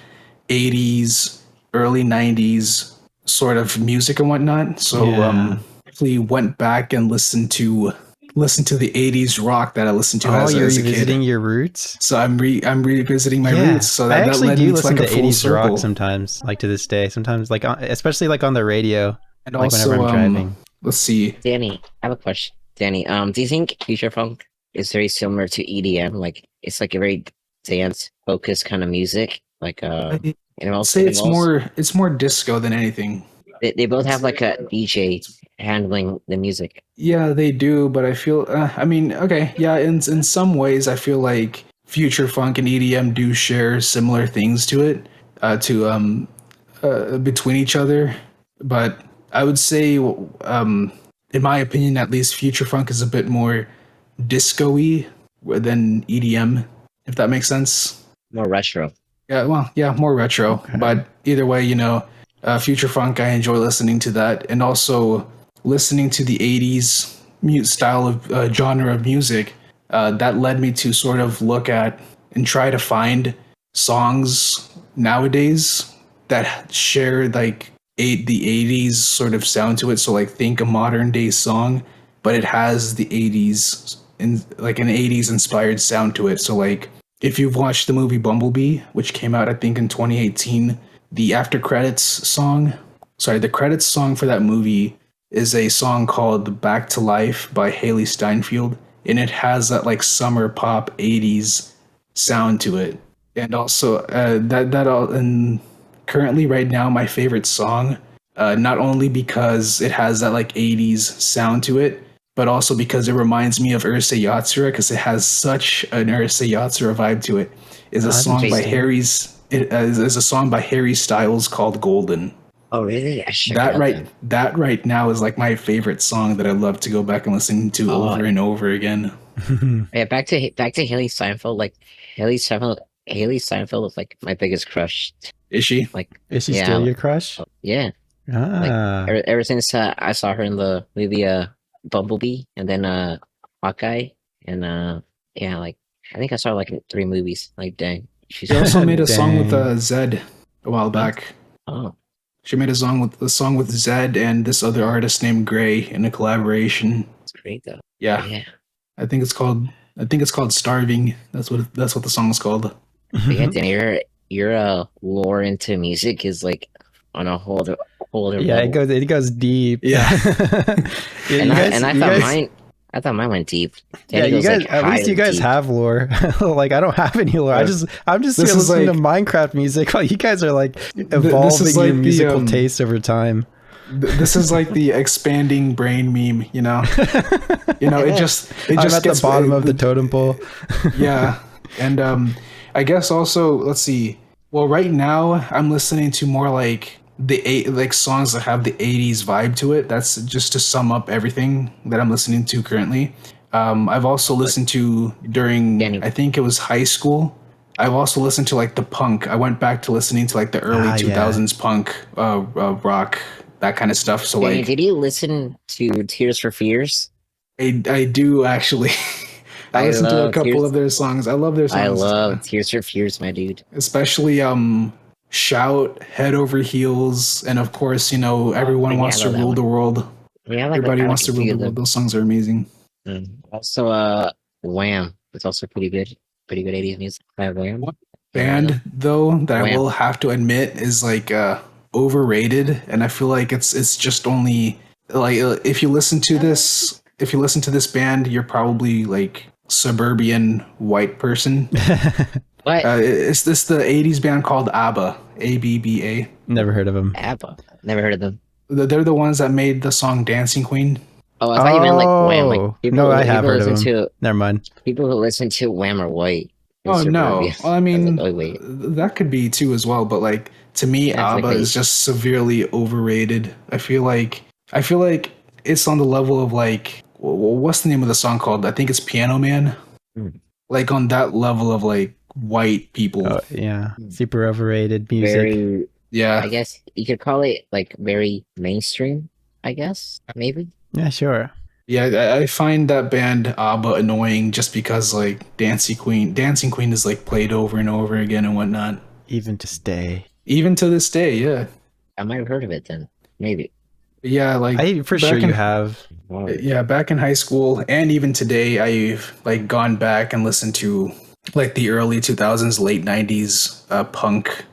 80s, early 90s sort of music and whatnot. So actually went back and listened to the 80s rock that I listened to as a kid. You're revisiting your roots? So I'm revisiting my roots. So I actually led do me listen to like to a full 80s circle. rock sometimes, like to this day. Sometimes, like especially like on the radio, And like also, whenever I'm driving. let's see. Danny, I have a question. Danny, do you think future funk is very similar to EDM? Like it's like a very dance focused kind of music. Like I'd say it's more disco than anything. They both have like a DJ handling the music. Yeah, they do, but I feel. I mean, okay, yeah. In some ways, I feel like future funk and EDM do share similar things to it, between each other. But I would say, in my opinion, at least, future funk is a bit more disco-y than EDM, if that makes sense. More retro. Yeah, well, yeah, more retro. Okay. But either way, future funk, I enjoy listening to that, and also listening to the 80s style of genre of music. That led me to sort of look at and try to find songs nowadays that share like the 80s sort of sound to it. So like think a modern day song, but it has the 80s and like an 80s inspired sound to it. So like if you've watched the movie Bumblebee, which came out I think in 2018, the credits song for that movie is a song called Back to Life by Haley Steinfeld, and it has that like summer pop 80s sound to it. And also and currently right now my favorite song, not only because it has that like 80s sound to it, but also because it reminds me of Ursa Yatsura, because it has such an Ursa Yatsura vibe to it, is a song by a song by Harry Styles called Golden. Oh really? That right now is like my favorite song that I love to go back and listen to over and over again. Yeah, back to Haley Steinfeld. Like Haley Steinfeld is like my biggest crush. Is she? Like, is she still your crush? Yeah. Like ever since I saw her in the movie Bumblebee, and then Hawkeye, and yeah, like I think I saw her like in 3 movies. Like dang, She also made a song with Zed a while back. Oh. She made a song with Zed and this other artist named Gray in a collaboration. It's great though. Yeah. Yeah. I think it's called Starving. That's what the song is called. But yeah, Danny, your lore into music is like on a whole other level. it goes deep. Yeah. I thought mine went deep. Danny you guys, like at least you guys have lore. Like I don't have any lore. I'm just listening to Minecraft music while you guys are like evolving your musical taste over time. This is like the expanding brain meme, you know. It just I'm at the bottom of the totem pole. Yeah, and I guess also let's see. Well, right now I'm listening to more like songs that have the 80s vibe to it. That's just to sum up everything that I'm listening to currently. I've also listened to during I think it was high school. I've also listened to like the punk. I went back to listening to like the early 2000s punk, rock, that kind of stuff. So like, did you listen to Tears for Fears? I do actually. I listened to a couple of their songs. I love their songs. I love Tears for Fears, my dude. Especially Shout, Head Over Heels, and of course, Everyone Wants to Rule the World. Yeah, Everybody Wants to Rule the World. Those songs are amazing. Also, Wham! It's also pretty good 80s music. Wham. One band though that Wham. I will have to admit is like overrated, and I feel like it's just only like if you listen to this band, you're probably like suburban white person. What? Is this the 80s band called ABBA? ABBA? Never heard of them. ABBA. Never heard of them. They're the ones that made the song Dancing Queen. Oh, I thought you meant like Wham. Like I have heard of them. Never mind. People who listen to Wham are white. in Oh no. suburbia. Well, I I was like, mean, oh wait, that could be too as well, but like to me, that's like ABBA is wait. just severely overrated. I feel like it's on the level of like what's the name of the song called? I think it's Piano Man. Hmm, Like on that level of like white people. Oh yeah, hmm. super overrated music. Very. Yeah. I guess you could call it like very mainstream. I guess maybe. Yeah, sure. Yeah, I find that band ABBA annoying just because like Dancing Queen is like played over and over again and whatnot. Even to stay. Even to this day, yeah. I might have heard of it then. Maybe. Yeah, like I for sure back you in have. Wow. yeah, back in high school and even today I've like gone back and listened to like the early 2000s, late 90s punk,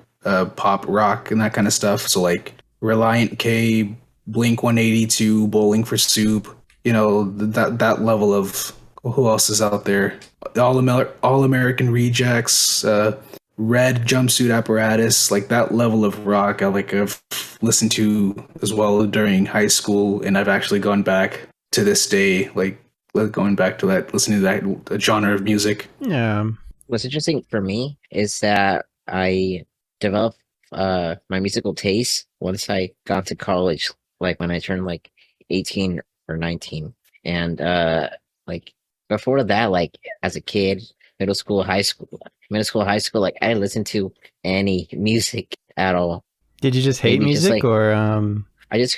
pop rock and that kind of stuff. So like Reliant K, Blink 182, Bowling for Soup, that level of who else is out there? All American Rejects, Red Jumpsuit Apparatus, like that level of rock I've listened to as well during high school, and I've actually gone back to this day, like going back to that, listening to that genre of music. Yeah. What's interesting for me is that I developed my musical taste once I got to college, like when I turned like 18 or 19. And like before that, like as a kid, middle school, high school, like I didn't listen to any music at all. Did you just hate Maybe just music like or I just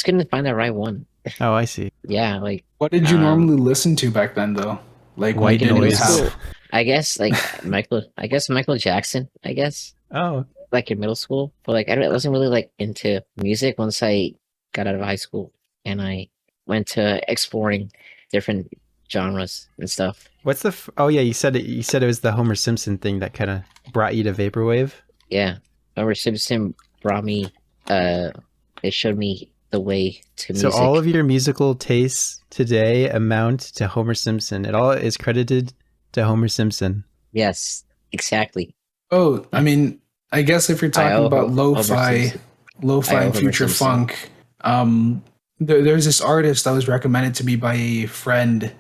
couldn't find the right one. Oh, I see. Yeah, like What did you um normally listen to back then, though? Like when you White in didn't middle noise. school, have. I guess Michael Jackson, I guess. Oh, Like in middle school, but like I wasn't really like into music once I got out of high school and I went to exploring different genres and stuff. what's the? Oh yeah, you said it. You said it was the Homer Simpson thing that kind of brought you to vaporwave. Yeah, Homer Simpson brought me. It showed me the way to So all music. of your musical tastes today amount to Homer Simpson. It all is credited to Homer Simpson. Yes, exactly. Oh, I mean, I guess if you're I talking owe about Homer lo-fi, Simpson. lo-fi I owe and Homer future Simpson. funk, there's this artist that was recommended to me by a friend.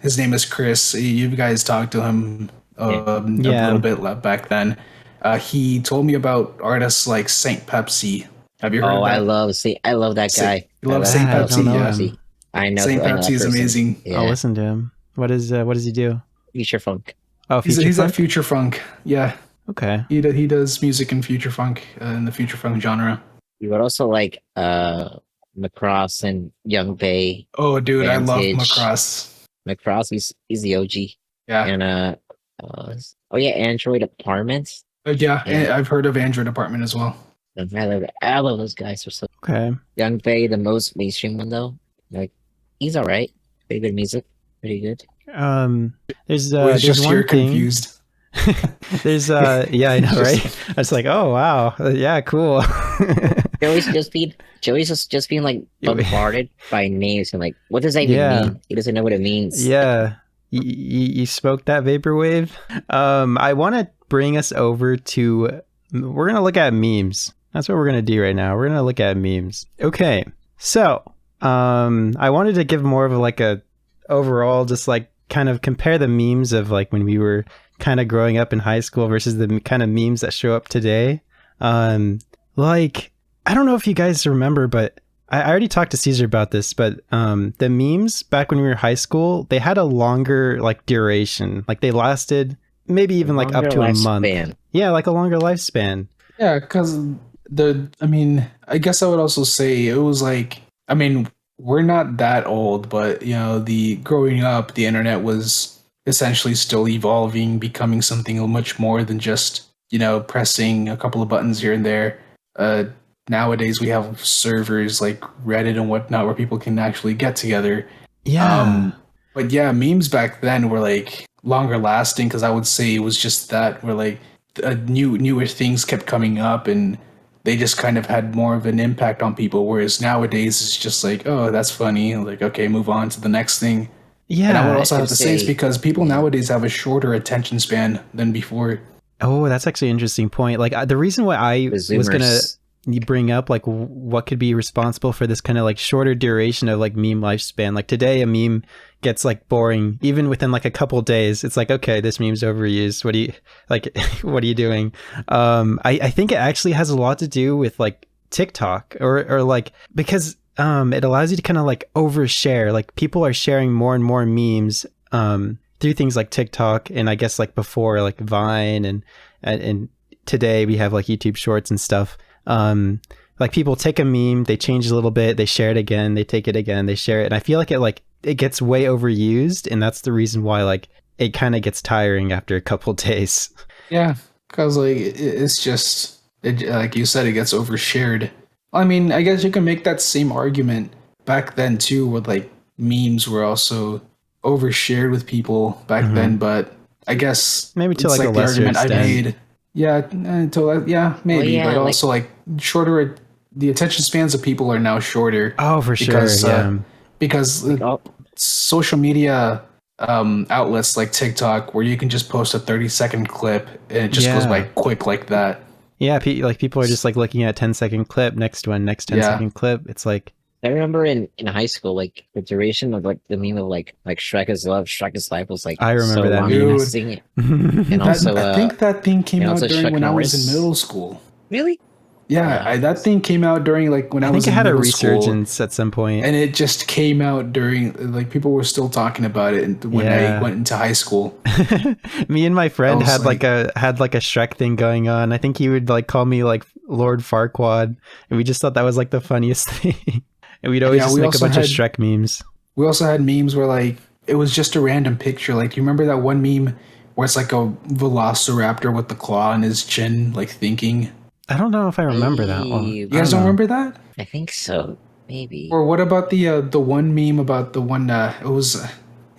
His name is Chris. You guys talked to him a Yeah. little bit back then. He told me about artists like Saint Pepsi. Have you heard Oh, of that? I love that guy. You love I Saint I don't Pepsi? know Yeah. him. Saint I know Pepsi that is person. amazing. I'll Yeah, listen to him. What does he do? future funk. Oh, He's future at funk. future funk. Yeah, Okay. he does music in future funk, in the future funk genre. You would also like Macross and Young Bay, Oh, dude, I love Vantage. Macross. Macross, he's the OG. Yeah, And oh yeah, Android Apartments. yeah. Yeah, I've heard of Android Apartment as well. I love those guys. Are so Okay. Young Bay, the most mainstream one though. Like he's all right. Pretty good music. Pretty good. There's Always there's just one here thing. confused. There's yeah, I know, right? I was like, oh wow, yeah, cool. Joey's just being like bombarded by names and like, what does that even Yeah. mean? He doesn't know what it means. Yeah. You smoked that vaporwave. I want to bring us over to. We're gonna look at memes. That's what we're gonna do right now. We're gonna look at memes. Okay. So, I wanted to give more of a overall, just like kind of compare the memes of like when we were kind of growing up in high school versus the kind of memes that show up today. Like I don't know if you guys remember, but I already talked to Caesar about this, but the memes back when we were in high school, they had a longer like duration. Like they lasted maybe even like up Longer to a month. lifespan. Yeah, like a longer lifespan. Yeah, because I guess I would also say it was like, we're not that old, but the growing up, the internet was essentially still evolving, becoming something much more than just pressing a couple of buttons here and there. Nowadays we have servers like Reddit and whatnot where people can actually get together. Yeah. But yeah, memes back then were like longer lasting because I would say it was just that where like newer things kept coming up and they just kind of had more of an impact on people. Whereas nowadays it's just like, oh, that's funny. Like, okay, move on to the next thing. Yeah. And I would also have I'd to say it's say- because people yeah. nowadays have a shorter attention span than before. Oh, that's actually an interesting point. Like the reason why I The was gonna Zoomers. you bring up like what could be responsible for this kind of like shorter duration of like meme lifespan. Like today a meme gets like boring even within like a couple days. It's like, okay, this meme's overused. What do you like what are you doing? I think it actually has a lot to do with like TikTok or like because it allows you to kind of like overshare. Like people are sharing more and more memes through things like TikTok, and I guess like before like Vine and today we have like YouTube Shorts and stuff. Like people take a meme, they change a little bit, they share it again, they take it again, they share it, and I feel like it gets way overused, and that's the reason why like it kind of gets tiring after a couple days. Yeah, because like it's just like you said, it gets overshared. I mean, I guess you can make that same argument back then too, with like memes were also overshared with people back then, but I guess maybe to like a the lesser argument extent. I made. Yeah, maybe, yeah, but like, also like shorter. The attention spans of people are now shorter. Oh, for because, sure. Yeah. Because social media outlets like TikTok, where you can just post a 30-second clip and it just goes by quick like that. Yeah, like people are just like looking at a 10-second clip, next 10-second clip. It's like I remember in high school, like the duration of like the meme of like Shrek is love, Shrek is life was like I remember so that long. meme. And seeing it, and also I think that thing came out also during Shrek when I was Norris. in middle school. Really? Yeah, that thing came out during like when I was think it in had a middle school, resurgence at some point. and it just came out during like people were still talking about it when I went into high school. Me and my friend was had like a Shrek thing going on. I think he would like call me like Lord Farquaad, and we just thought that was like the funniest thing. And we'd always just make a bunch of Shrek memes. We also had memes where like it was just a random picture. Like you remember that one meme where it's like a velociraptor with the claw on his chin, like thinking. I don't know if I remember that one. You guys don't remember that? I think so. Maybe. Or what about the one meme about the one it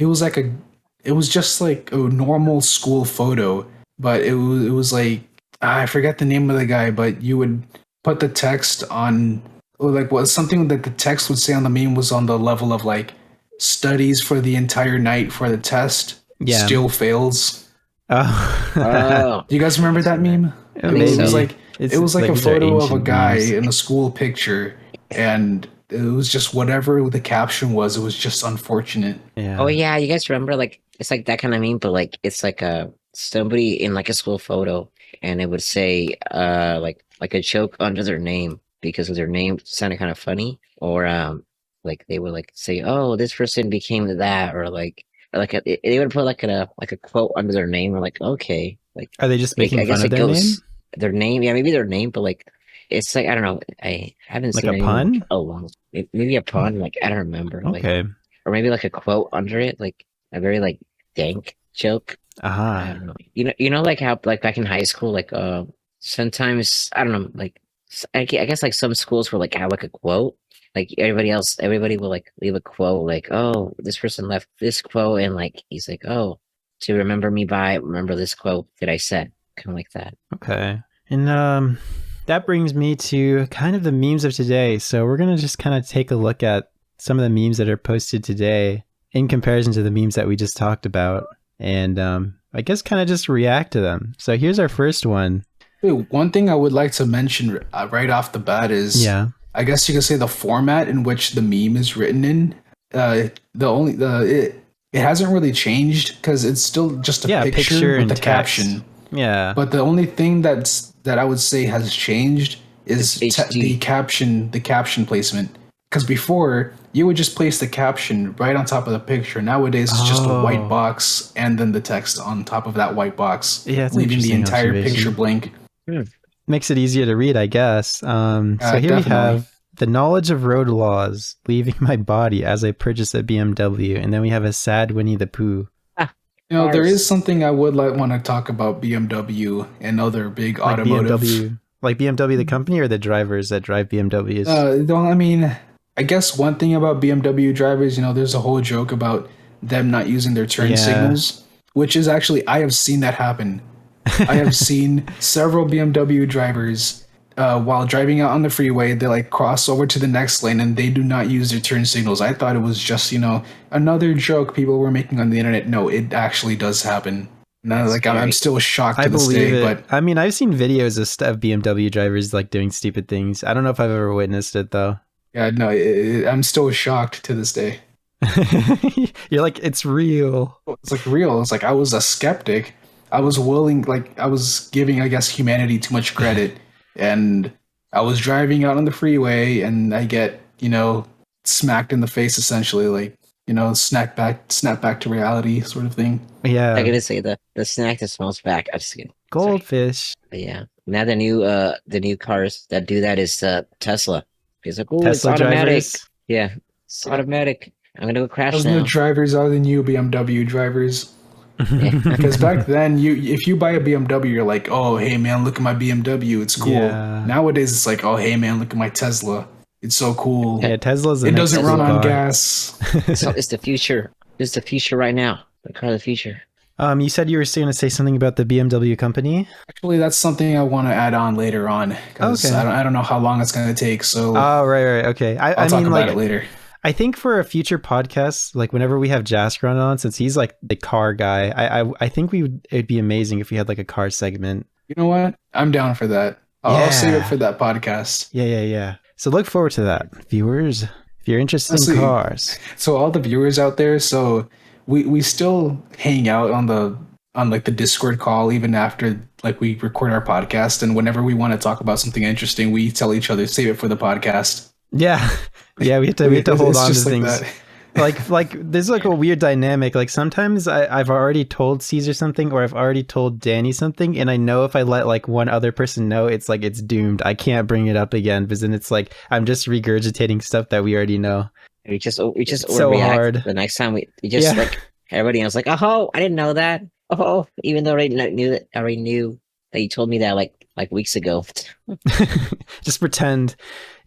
was just like a normal school photo, but it was like I forget the name of the guy, but you would put the text on, or like what something that the text would say on the meme was on the level of like studies for the entire night for the test, still fails. Oh. Do you guys remember that meme? It was like a photo of a guy in a school picture, and it was just whatever the caption was. It was just unfortunate. Yeah. Oh yeah, you guys remember like it's like that kind of meme, but like it's like somebody in like a school photo, and it would say like a joke under their name because of their name sounded kind of funny, or like they would like say, oh, this person became that, or like they would put like a quote under their name, or like, okay, like are they just making fun of their name? Their name, yeah, maybe their name, but like it's like I don't know. I haven't like seen a pun. Maybe a pun. Like I don't remember. Okay. Like, or maybe like a quote under it, like a very like dank joke. I don't know. You know, like how like back in high school, like sometimes I don't know, like I guess like some schools will like have like a quote. Like everybody will like leave a quote, like, oh, this person left this quote, and like he's like, oh, to remember me by, remember this quote that I said. Kind of like that. Okay. And that brings me to kind of the memes of today. So we're going to just kind of take a look at some of the memes that are posted today in comparison to the memes that we just talked about. And I guess kind of just react to them. So here's our first one. One thing I would like to mention right off the bat is, I guess you could say the format in which the meme is written in. It hasn't really changed because it's still just a picture with the caption. Yeah. But the only thing that I would say has changed is the caption placement. Because before, you would just place the caption right on top of the picture. Nowadays, it's just a white box and then the text on top of that white box, leaving the entire picture blank. Makes it easier to read, I guess. So here we have the knowledge of road laws leaving my body as I purchase a BMW. And then we have a sad Winnie the Pooh. You know, there is something I would want to talk about BMW and other big automotive. BMW the company or the drivers that drive BMWs? I mean, I guess one thing about BMW drivers, you know, there's a whole joke about them not using their turn signals, which is actually, I have seen that happen. I have seen several BMW drivers while driving out on the freeway, they like cross over to the next lane and they do not use their turn signals. I thought it was just, you know, another joke people were making on the internet. No, it actually does happen. No, like I'm still shocked to I this believe day. it. But I mean, I've seen videos of BMW drivers like doing stupid things. I don't know if I've ever witnessed it though. yeah, no, I'm still shocked to this day. You're like, it's real. It's like real. It's like I was a skeptic. I was willing, like I was giving, I guess, humanity too much credit, and I was driving out on the freeway, and I get, smacked in the face, essentially, like snap back to reality, sort of thing. Yeah. I'm gonna say the snack that smells back. I'm just kidding. Goldfish. But yeah. Now the new cars that do that is Tesla. It's like, oh, it's Tesla automatic. drivers. Yeah, it's automatic. I'm gonna go crash Those now. new drivers are the new BMW drivers. Because back then, if you buy a BMW, you're like, oh, hey man, look at my BMW, it's cool. Yeah. Nowadays, it's like, oh, hey man, look at my Tesla, it's so cool. Yeah, Tesla's the It next doesn't run on car. gas. So it's the future. It's the future right now. The car of the future. You said you were going to say something about the BMW company. Actually, that's something I want to add on later on, because Okay. I don't know how long it's going to take. So Oh, right. Okay. I'll talk about it later. I think for a future podcast, like whenever we have Jaskron on, since he's like the car guy, I think it'd be amazing if we had like a car segment. You know what? I'm down for that. I'll Yeah. save it for that podcast. Yeah. So look forward to that, viewers. If you're interested Honestly, in cars, So all the viewers out there, so we still hang out on like the Discord call even after like we record our podcast, and whenever we want to talk about something interesting, we tell each other save it for the podcast. yeah, we have to hold It's on to just like things. that. like there's like a weird dynamic. Like sometimes I've already told Caesar something, or I've already told Danny something, and I know if I let like one other person know, it's like it's doomed. I can't bring it up again, because then it's like I'm just regurgitating stuff that we already know. We just so overreact. hard. The next time we just like everybody else like, oh, I didn't know that. Oh, even though I already knew that you told me that like weeks ago. Just pretend.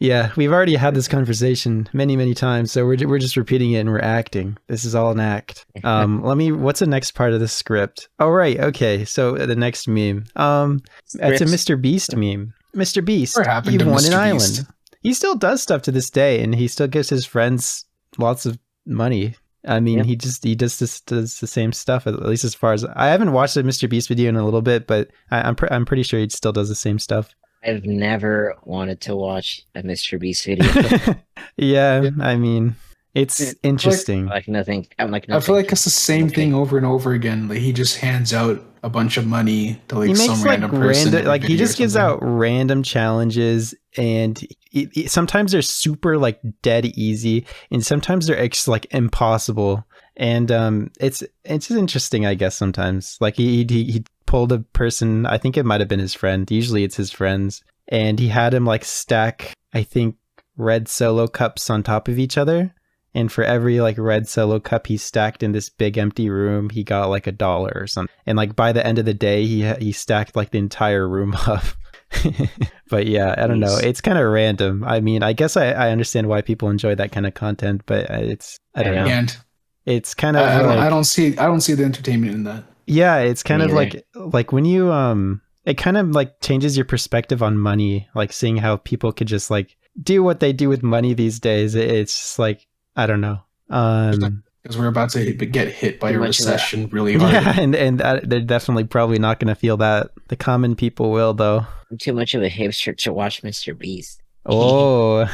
Yeah, we've already had this conversation many times, so we're just repeating it and we're acting. This is all an act. What's the next part of the script? Oh, right. Okay. So the next meme. It's a Mr. Beast meme. Mr. Beast, What happened you've to won an Mr. island. Beast? He still does stuff to this day, and he still gives his friends lots of money. I mean, he does the same stuff, at least as far as I haven't watched a Mr. Beast video in a little bit, but I'm pretty sure he still does the same stuff. I've never wanted to watch a Mr. Beast video. Yeah, I mean, it's interesting. Like nothing. I'm like I nothing. feel like it's the same thing over and over again. Like he just hands out a bunch of money to like He some makes random person. every like he video or just gives something. out random challenges, and sometimes they're super like dead easy, and sometimes they're like impossible. And it's interesting, I guess. Sometimes like he pulled a person. I think it might have been his friend. Usually it's his friends, and he had him like stack, I think, red Solo cups on top of each other. And for every like red Solo cup he stacked in this big empty room, he got like $1 or something. And like by the end of the day, he stacked like the entire room up. But yeah, I don't know. It's kind of random. I mean, I guess I understand why people enjoy that kind of content, but I don't know. And It's kind of I don't see the entertainment in that. Yeah, it's kind of Me like when you it kind of like changes your perspective on money, like seeing how people could just like do what they do with money these days. It's just like, I don't know. Because we're about to get hit by a recession really hard. Yeah, and they're definitely probably not going to feel that. The common people will, though. I'm too much of a hipster to watch Mr. Beast. Oh,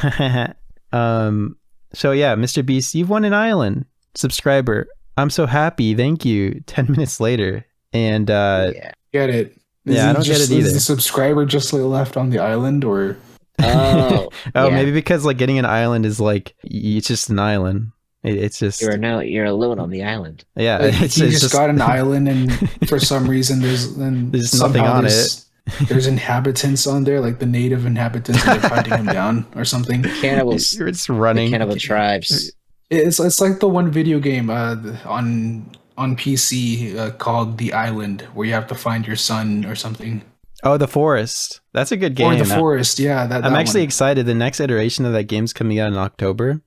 so yeah, Mr. Beast, you've won an island. Subscriber, I'm so happy. Thank you. 10 minutes later, and Yeah. Get it? Yeah, I don't get it either. Is the subscriber just left on the island, or Oh, oh, yeah. maybe because like getting an island is like it's just an island. It's just You're alone on the island. yeah. he It's just got an island, and for some reason there's nothing on it. There's inhabitants on there, like the native inhabitants, and they're fighting him down or something. Cannibals. It's running. The cannibal tribes. It's like the one video game on PC called The Island, where you have to find your son or something. Oh, The Forest. That's a good game. Or The Forest, yeah. I'm actually one. excited. The next iteration of that game's coming out in October.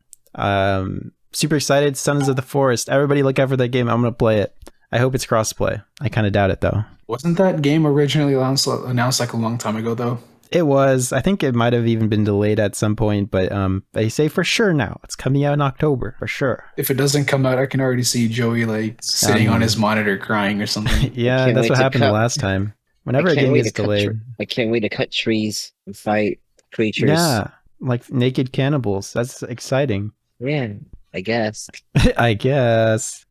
Super excited. Sons of the Forest. Everybody look out for that game. I'm going to play it. I hope it's crossplay. I kind of doubt it, though. Wasn't that game originally announced like a long time ago, though? It was. I think it might have even been delayed at some point, but they say for sure now it's coming out in October for sure. If it doesn't come out, I can already see Joey like sitting on his monitor crying or something. Yeah, that's what happened the last time. Whenever a game gets delayed, I can't wait to cut trees and fight creatures. Yeah, like naked cannibals. That's exciting. Yeah, I guess. I guess.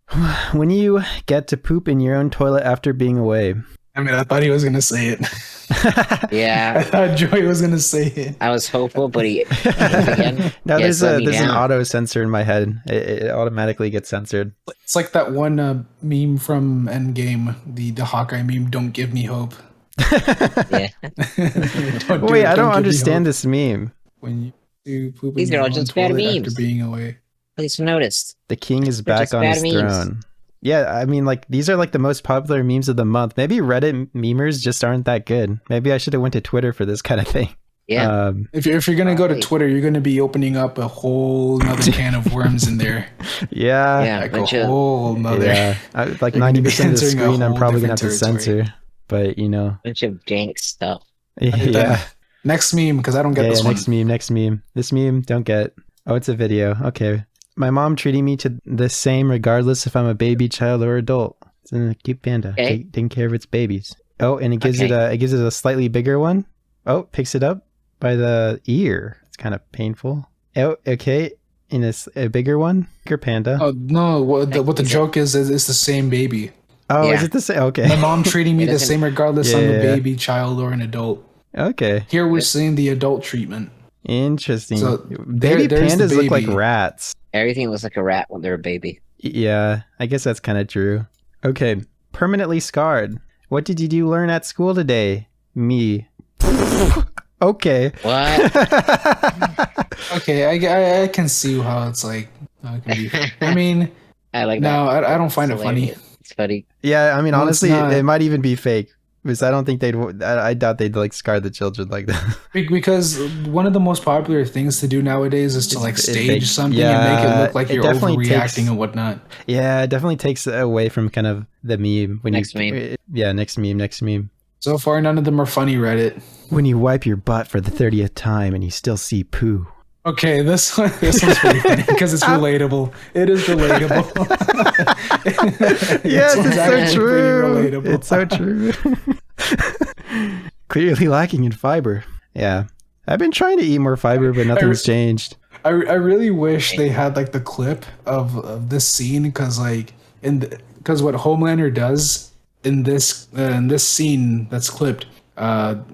When you get to poop in your own toilet after being away. I mean, I thought he was gonna say it. Yeah, I thought Joey was gonna say it. I was hopeful, but again, no, there's an auto censor in my head. It automatically gets censored. It's like that one meme from Endgame, the Hawkeye meme. Don't give me hope. Yeah. Wait, I don't understand this meme. When you poop These are all just bad memes. After being away. Please noticed. The king is back on his throne. Yeah, I mean, like, these are like the most popular memes of the month. Maybe Reddit memers just aren't that good. Maybe I should have went to Twitter for this kind of thing. Yeah. If you're gonna go to Twitter, you're gonna be opening up a whole nother can of worms in there. Yeah. Like a whole nother. Yeah. Like 90% of the screen, I'm probably gonna have to censor. But you know, bunch of dank stuff. Yeah. Next meme, because I don't get this one. Next meme. This meme, don't get. Oh, it's a video. Okay. My mom treating me to the same regardless if I'm a baby, child, or adult. It's a cute panda. Okay. Taking care of its babies. Oh, and it gives it a slightly bigger one. Oh, picks it up by the ear. It's kind of painful. Oh, okay. And it's a bigger one. Bigger panda. Oh no! What the joke is it's the same baby. Oh, is it the same? Okay. My mom treating me the same regardless I'm a baby, child, or an adult. Okay. Here we're seeing the adult treatment. Interesting. So baby pandas look like rats. Everything looks like a rat when they're a baby. Yeah, I guess that's kind of true. Okay. Permanently scarred. What did you learn at school today? Me. Okay. What? Okay, I can see how it's like. How it can be. I mean, I like no, that. I don't find it funny. It's funny. Yeah, I mean, honestly, it might even be fake. Because I don't think I doubt they'd like scar the children like that. Because one of the most popular things to do nowadays is to like stage something and make it look like you're overreacting and whatnot. Yeah, it definitely takes away from kind of the meme. Next meme. Yeah, next meme. So far, none of them are funny, Reddit. When you wipe your butt for the 30th time and you still see poo. Okay, this one's pretty funny because it's relatable. It is relatable. Yes, it's so true. It's so true. Clearly lacking in fiber. Yeah. I've been trying to eat more fiber, but nothing's changed. I really wish they had like the clip of this scene because like because what Homelander does in this scene that's clipped,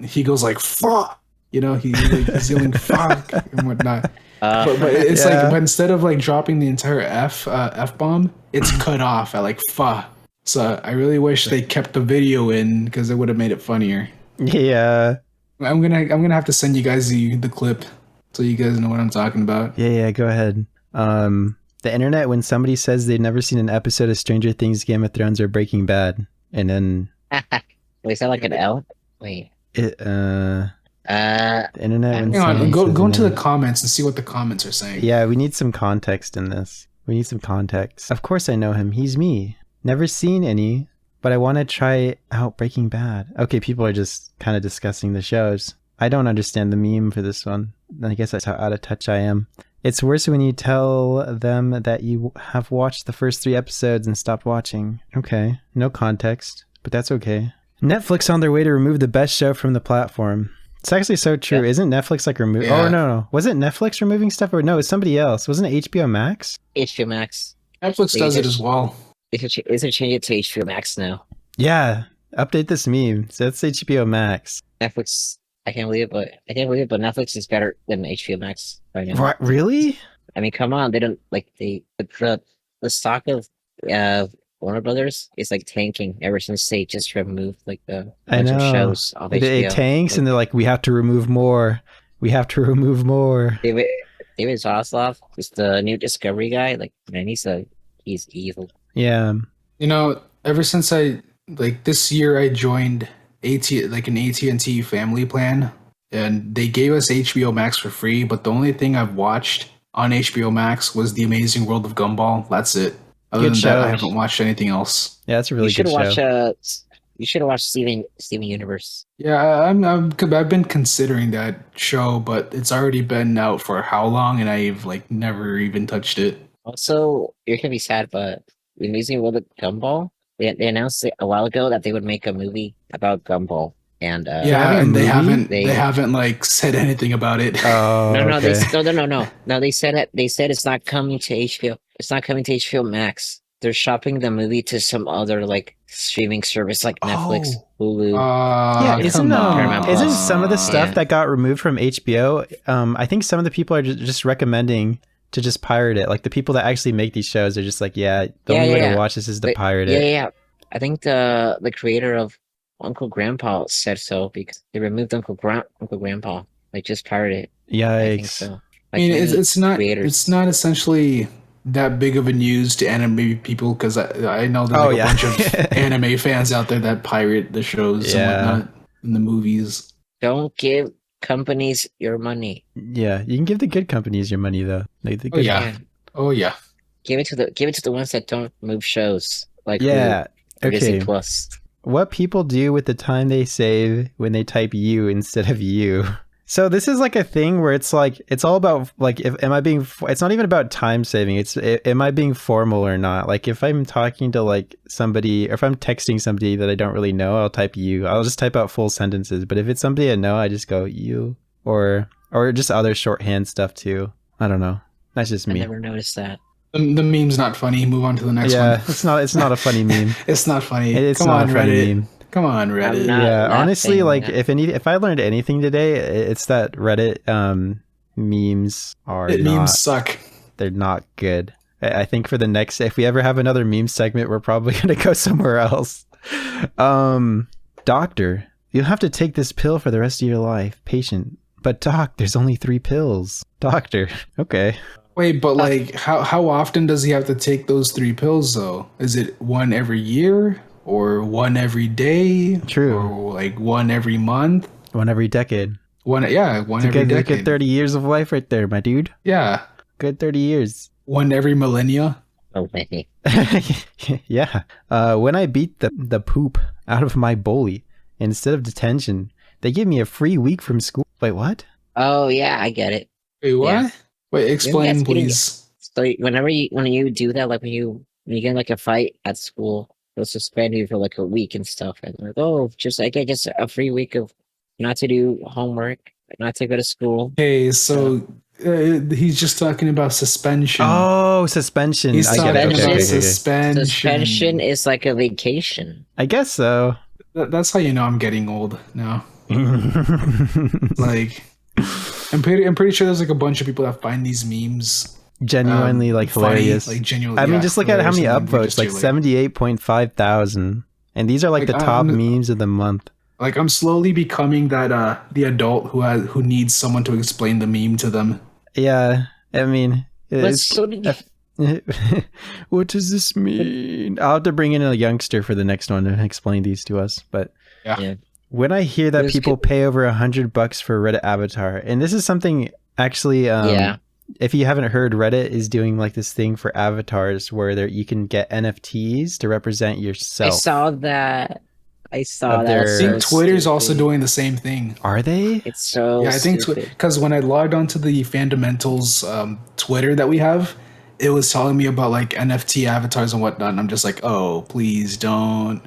he goes like fuck. You know, he's yelling fuck and whatnot. But it's like, but instead of like dropping the entire F bomb, it's cut off at like fa. So I really wish they kept the video in because it would have made it funnier. Yeah. I'm gonna have to send you guys the clip so you guys know what I'm talking about. Yeah, go ahead. The internet, when somebody says they've never seen an episode of Stranger Things, Game of Thrones, or Breaking Bad, and then wait, is that like an L? Wait. The internet. Hang on, go into the comments and see what the comments are saying. Yeah, we need some context in this. We need some context. Of course I know him. He's me. Never seen any, but I want to try out Breaking Bad. Okay, people are just kind of discussing the shows. I don't understand the meme for this one. I guess that's how out of touch I am. It's worse when you tell them that you have watched the first 3 episodes and stopped watching. Okay, no context, but that's okay. Netflix on their way to remove the best show from the platform. It's actually so true. Yeah. Isn't Netflix like removing? Yeah. Oh, no. Was it Netflix removing stuff or no? It's somebody else. Wasn't it HBO Max? HBO Max. Netflix does it as well. They should change it to HBO Max now. Yeah. Update this meme. So it's HBO Max. Netflix. I can't believe it, but Netflix is better than HBO Max right now. What, really? I mean, come on. They don't like the stock of Warner Brothers is like tanking ever since they just removed like the bunch of shows off HBO. It tanks, like, and they're like, we have to remove more. We have to remove more. David Zaslav is the new Discovery guy. Like, man, he's evil. Yeah. You know, ever since this year I joined an AT&T family plan, and they gave us HBO Max for free. But the only thing I've watched on HBO Max was The Amazing World of Gumball. That's it. Other than that, I haven't watched anything else. Yeah, that's a really good show. You should watch You should watch Steven Universe. Yeah, I've been considering that show, but it's already been out for how long, and I've like never even touched it. Also, you're gonna be sad, but the Amazing World of Gumball. They announced it a while ago that they would make a movie about Gumball, and They're having Yeah, a and they movie? they haven't like said anything about it. Oh, no, okay. no. They said it. They said it's not coming to HBO. It's not coming to HBO Max. They're shopping the movie to some other like streaming service like Netflix, Hulu. Yeah, isn't Come on. isn't some of the stuff Yeah. that got removed from HBO? I think some of the people are just recommending to just pirate it. Like the people that actually make these shows are just like, yeah, the only way to watch this is to pirate it. Yeah. I think the creator of Uncle Grandpa said so because they removed Uncle Grandpa. Like just pirate it. I think Yikes. so. I mean, it's not creators. it's not essentially that big of a news to anime people because I know there's like a bunch of anime fans out there that pirate the shows and whatnot in the movies. Don't give companies your money. Yeah, you can give the good companies your money though. Like the Oh good yeah. Oh yeah. Give it to the ones that don't move shows. Like Yeah. Hulu or Disney Okay. Plus. What people do with the time they save when they type you instead of you. So this is like a thing where it's like it's all about like it's not even about time saving. Am I being formal or not? Like if I'm talking to like somebody or if I'm texting somebody that I don't really know, I'll type you. I'll just type out full sentences. But if it's somebody I know, I just go you or just other shorthand stuff too. I don't know. That's just me. I never noticed that. The meme's not funny. Move on to the next one. Yeah, it's not a funny meme. It's not funny. It's Come not on, a funny Reddit. meme. Come on, Reddit. not Yeah, honestly, laughing, like yeah. if I learned anything today, it's that Reddit memes are Memes suck. they're not good. I think for the next, if we ever have another meme segment, we're probably gonna go somewhere else. Doctor, you'll have to take this pill for the rest of your life. Patient, but doc, there's only 3 pills. Doctor, okay. Wait, but like, how often does he have to take those 3 pills though? Is it one every year or one every day? True. Or like one every month? One every decade. One every It's a decade. good 30 years of life right there, my dude. Yeah, Good 30 years. one every millennia. Oh, maybe. Yeah. When I beat the poop out of my bully instead of detention, they give me a free week from school. Wait, what? Oh yeah, I get it. Wait, what? Yeah. Wait, explain, that's getting- please. So when you do that, like when you get in, like a fight at school, they'll suspend you for like a week and stuff, and like, oh, just I get just a free week of not to do homework, not to go to school. Okay, so he's just talking about suspension. Oh, suspension. He's I talking get it. about Okay. suspension. Suspension is like a vacation. I guess so. That's how you know I'm getting old now. Like, I'm pretty sure there's like a bunch of people that find these memes Genuinely like funny, hilarious. like genuinely. I mean, yeah, just look at how many hilarious, and then upvotes, like just 78.5 thousand. And these are like Like, the top I'm- memes of the month. like I'm slowly becoming that the adult who needs someone to explain the meme to them. Yeah. I mean, But it's, so did what does this mean? I'll have to bring in a youngster for the next one to explain these to us. But Yeah. when I hear that It was people good. pay over $100 for a Reddit avatar, and this is something actually, Yeah. if you haven't heard, Reddit is doing like this thing for avatars where you can get NFTs to represent I yourself. saw that. I saw Of that. their- I It's think so Twitter's also stupid. doing the same thing. Are they? It's so Yeah, I think stupid. because when I logged onto the FANdamentals Twitter that we have, it was telling me about like NFT avatars and whatnot, and I'm just like, oh, please don't,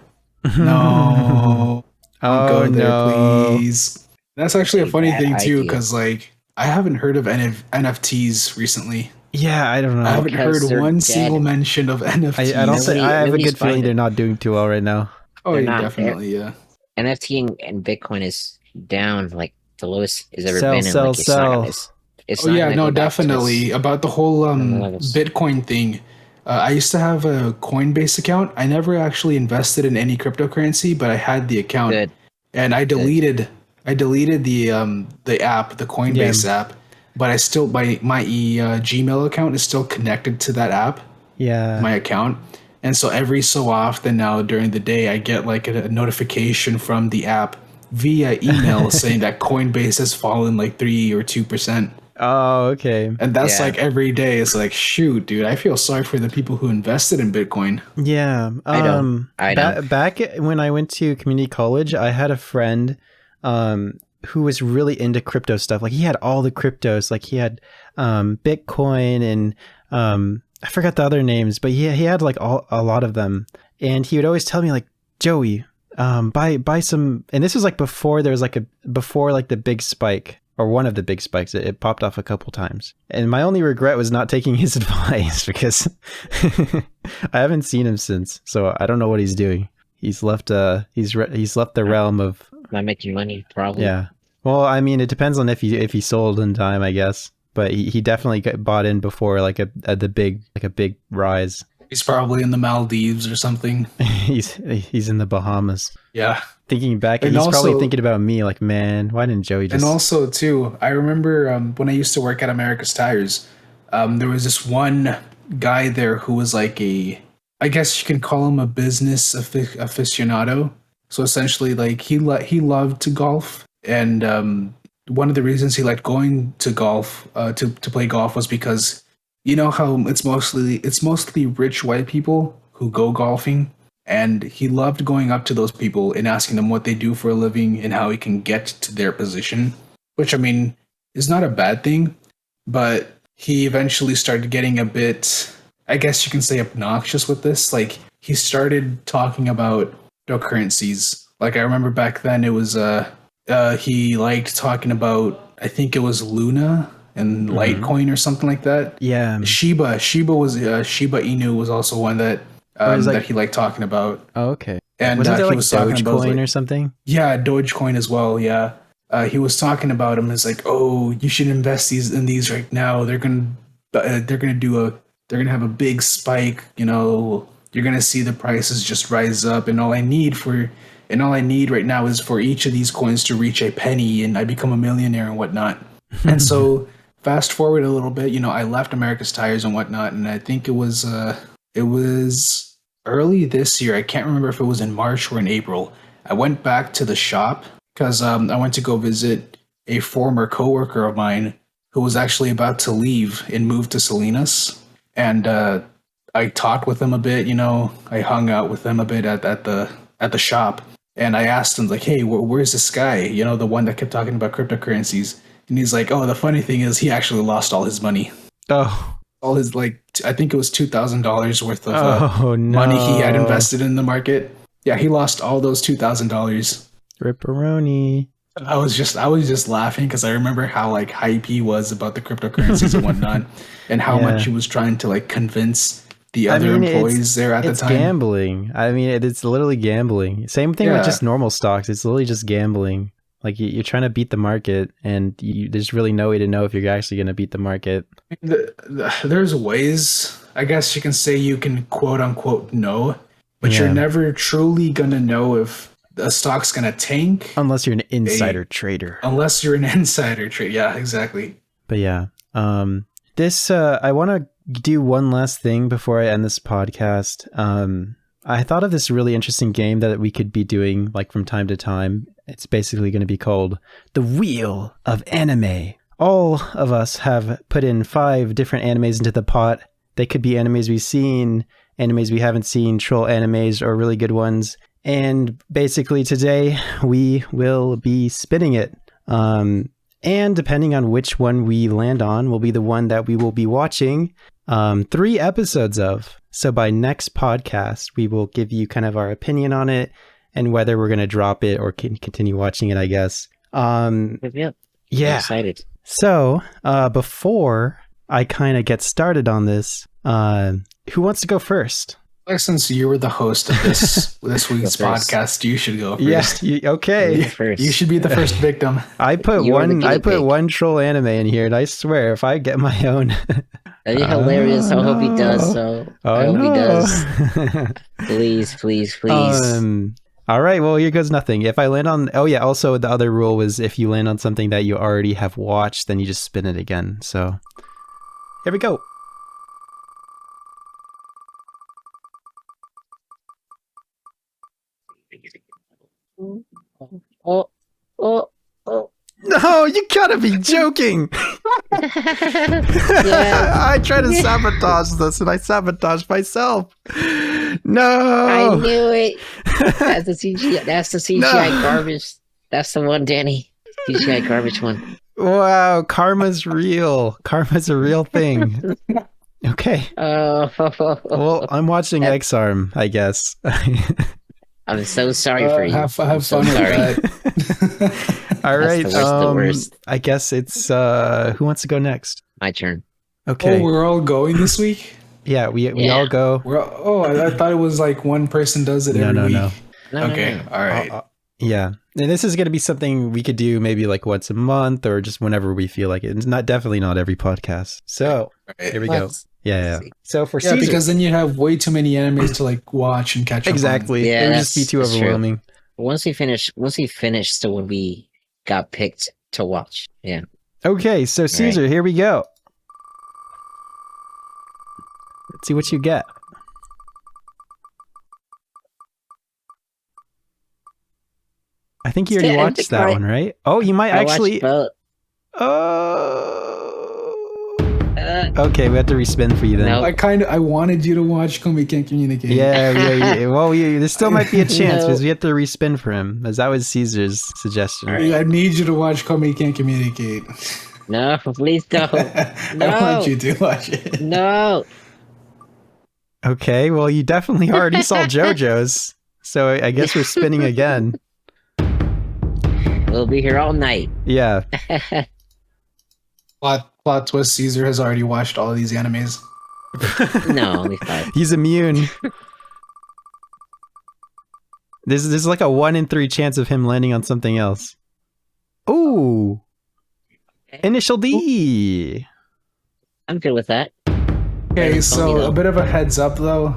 no, don't go there, please. That's actually a Pretty funny bad thing too, idea. because like I haven't heard of NFTs recently. Yeah, I don't know. I haven't Because heard they're one dead. single mention of NFTs. I don't think I have a nobody's good feeling buying they're it. not doing too well right now. Oh, they're yeah, not. definitely, yeah. NFT and Bitcoin is down, like the lowest it's ever Sell, been. sell, and like, sell. It's Oh not yeah, gonna no, go back to definitely. its About the whole normal levels. Bitcoin thing. I used to have a Coinbase account. I never actually invested in any cryptocurrency, but I had the account, Good. and I deleted the app, the Coinbase app. But I still my Gmail account is still connected to that app, Yeah. my account. And so every so often now during the day, I get like a notification from the app via email saying that Coinbase has fallen like 3 or 2%. Oh, okay. And that's Yeah. like every day. It's like, shoot, dude, I feel sorry for the people who invested in Bitcoin. Yeah. I know. Back when I went to community college, I had a friend who was really into crypto stuff. Like he had all the cryptos. Like he had Bitcoin and I forgot the other names, but he had like a lot of them. And he would always tell me like, Joey, buy some. And this was like before there was like before like the big spike. Or one of the big spikes. It popped off a couple times. And my only regret was not taking his advice because I haven't seen him since. So I don't know what he's doing. He's left he's left the realm of Not making money, probably. yeah. Well, I mean, it depends on if he sold in time, I guess. But he definitely got bought in before like a big rise. He's probably in the Maldives or something. he's in the Bahamas. Yeah. Thinking back, And he's also, probably thinking about me like, man, why didn't Joey just... And also, too, I remember when I used to work at America's Tires, there was this one guy there who was like I guess you can call him a business aficionado. So essentially, like he loved to golf. And one of the reasons he liked going to golf, to play golf was because, you know how it's mostly rich white people who go golfing. And he loved going up to those people and asking them what they do for a living and how he can get to their position, which, I mean, is not a bad thing. But he eventually started getting a bit, I guess you can say, obnoxious with this. Like, he started talking about cryptocurrencies. Like, I remember back then it was, he liked talking about, I think it was Luna and Litecoin or something like that. Yeah. Shiba Inu was also one that that he liked talking about. Oh, okay. And wasn't there he like was talking about Dogecoin or something? Yeah, Dogecoin as well. Yeah, he was talking about him as like, oh, you should invest in these right now. They're gonna have a big spike. You know, you're gonna see the prices just rise up. And all I need right now is for each of these coins to reach a penny, and I become a millionaire and whatnot. And so fast forward a little bit, you know, I left America's Tires and whatnot, and I think it was early this year. I can't remember if it was in March or in April. I went back to the shop because I went to go visit a former coworker of mine who was actually about to leave and move to Salinas. And I talked with him a bit, you know, I hung out with him a bit at the shop. And I asked him like, hey, where's this guy? You know, the one that kept talking about cryptocurrencies. And he's like, oh, the funny thing is he actually lost all his money. Oh. All his, like, I think it was $2,000 worth of money he had invested in the market. Yeah, he lost all those $2,000. Ripperoni. I was just laughing because I remember how like hype he was about the cryptocurrencies and whatnot, and how much he was trying to like convince the other employees there at the time. It's gambling. I mean, it's literally gambling. Same thing with just normal stocks. It's literally just gambling. Like you're trying to beat the market, and there's really no way to know if you're actually going to beat the market. There's ways, I guess you can say, you can quote unquote know, but you're never truly going to know if a stock's going to tank. Unless you're an insider trader. Unless you're an insider trader. Yeah, exactly. But yeah, I want to do one last thing before I end this podcast. I thought of this really interesting game that we could be doing like from time to time. It's basically going to be called The Wheel of Anime. All of us have put in 5 different animes into the pot. They could be animes we've seen, animes we haven't seen, troll animes, or really good ones. And basically today we will be spinning it. And depending on which one we land on will be the one that we will be watching 3 episodes of. So by next podcast, we will give you kind of our opinion on it and whether we're going to drop it or can continue watching it, I guess. Yeah. I'm excited. So before I kind of get started on this, who wants to go first? Like, since you were the host of this week's podcast, you should go first. Yeah, okay. You should be the first victim. I put one troll anime in here, and I swear, if I get my own, that'd be hilarious. I hope he does. So I hope he does. Please. All right. Well, here goes nothing. If I land on, also the other rule was if you land on something that you already have watched, then you just spin it again. So here we go. Oh. No, you gotta be joking. Yeah. I tried to sabotage this and I sabotaged myself. No. I knew it. That's the CGI. That's the CGI No. garbage. That's the one, Danny. CGI garbage one. Wow, karma's real. Karma's a real thing. Okay. Well, I'm watching That- X-Arm, I guess. I'm so sorry for you. Have I'm so fun with sorry. that. All right. the worst. I guess it's who wants to go next? My turn. Okay. Oh, we're all going this week? Yeah, we Yeah. all go. I thought it was like one person does it every week. No. No, Okay, no. all right. Yeah. And this is going to be something we could do maybe like once a month or just whenever we feel like it. It's definitely not every podcast. So Right. here we go. Let's Yeah. see. So for Yeah, Caesar, because then you have way too many animes to like watch and catch up on. exactly. Yeah, It would just be too that's true. overwhelming. Once we finished the one we got picked to watch. Yeah. Okay, so Caesar, here we go. Let's see what you get. I think you already Yeah, watched that one, right? Oh, you might I actually. watched both. Okay, we have to respin for you then. No. I wanted you to watch Komi Can't Communicate. Yeah. Well, there still might be a chance No. because we have to respin for him, as that was Caesar's suggestion. All right. I need you to watch Komi Can't Communicate. No, please don't. I No. want you to watch it. No. Okay, well, you definitely already saw JoJo's, so I guess we're spinning again. We'll be here all night. Yeah. Plot twist: Caesar has already watched all of these animes. No, only 5. He's immune. There's like a 1 in 3 chance of him landing on something else. Ooh. Initial D. I'm good with that. Okay, Tell me so though. a bit of a heads up though.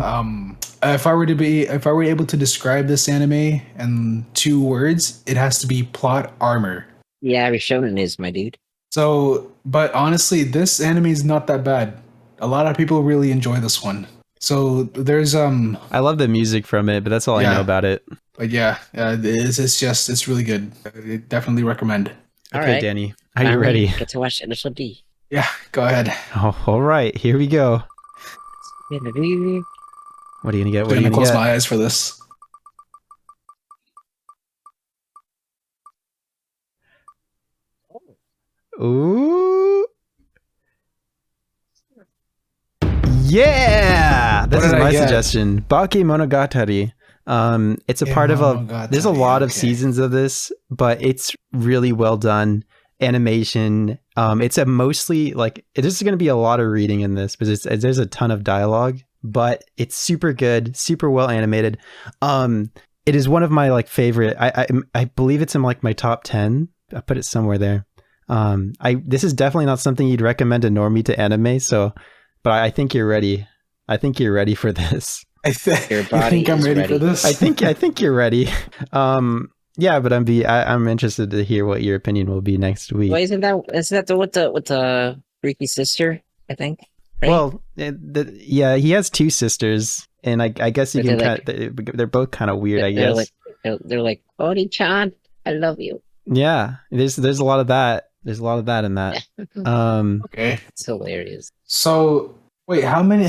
If I were able to describe this anime in 2 words, it has to be plot armor. Yeah, Rishonen is my dude. So, but honestly, this anime is not that bad. A lot of people really enjoy this one. So there's I love the music from it, but that's all I know Yeah. about it. but yeah, it's really good. I definitely recommend. All Okay, right. Danny, are you ready? Get to watch Initial D. Yeah, go ahead. Oh, all right, here we go. What What are you gonna get? What are I'm you gonna close gonna my eyes for this. get? Ooh. Yeah, this What is did I my get? suggestion. Bakemonogatari. It's a part of a. There's a lot of Okay. seasons of this, but it's really well done animation. It's a mostly like this is going to be a lot of reading in this because there's a ton of dialogue, but it's super good, super well animated. It is one of my like favorite. I believe it's in like my top 10. I put it somewhere there. This is definitely not something you'd recommend a normie to anime. So, but I think you're ready. I think you're ready for this. Your You body think I'm is ready ready. for this? I think you're ready. Yeah, but I'm interested to hear what your opinion will be next week. Wait, isn't that the with the freaky sister? I think. Right? Well, yeah, he has 2 sisters, and I guess you But can they're they're both kind of weird. I they're guess. they're like, Oni-chan, I love you. Yeah, there's a lot of that. There's a lot of that in that. Okay. It's hilarious. So wait, how many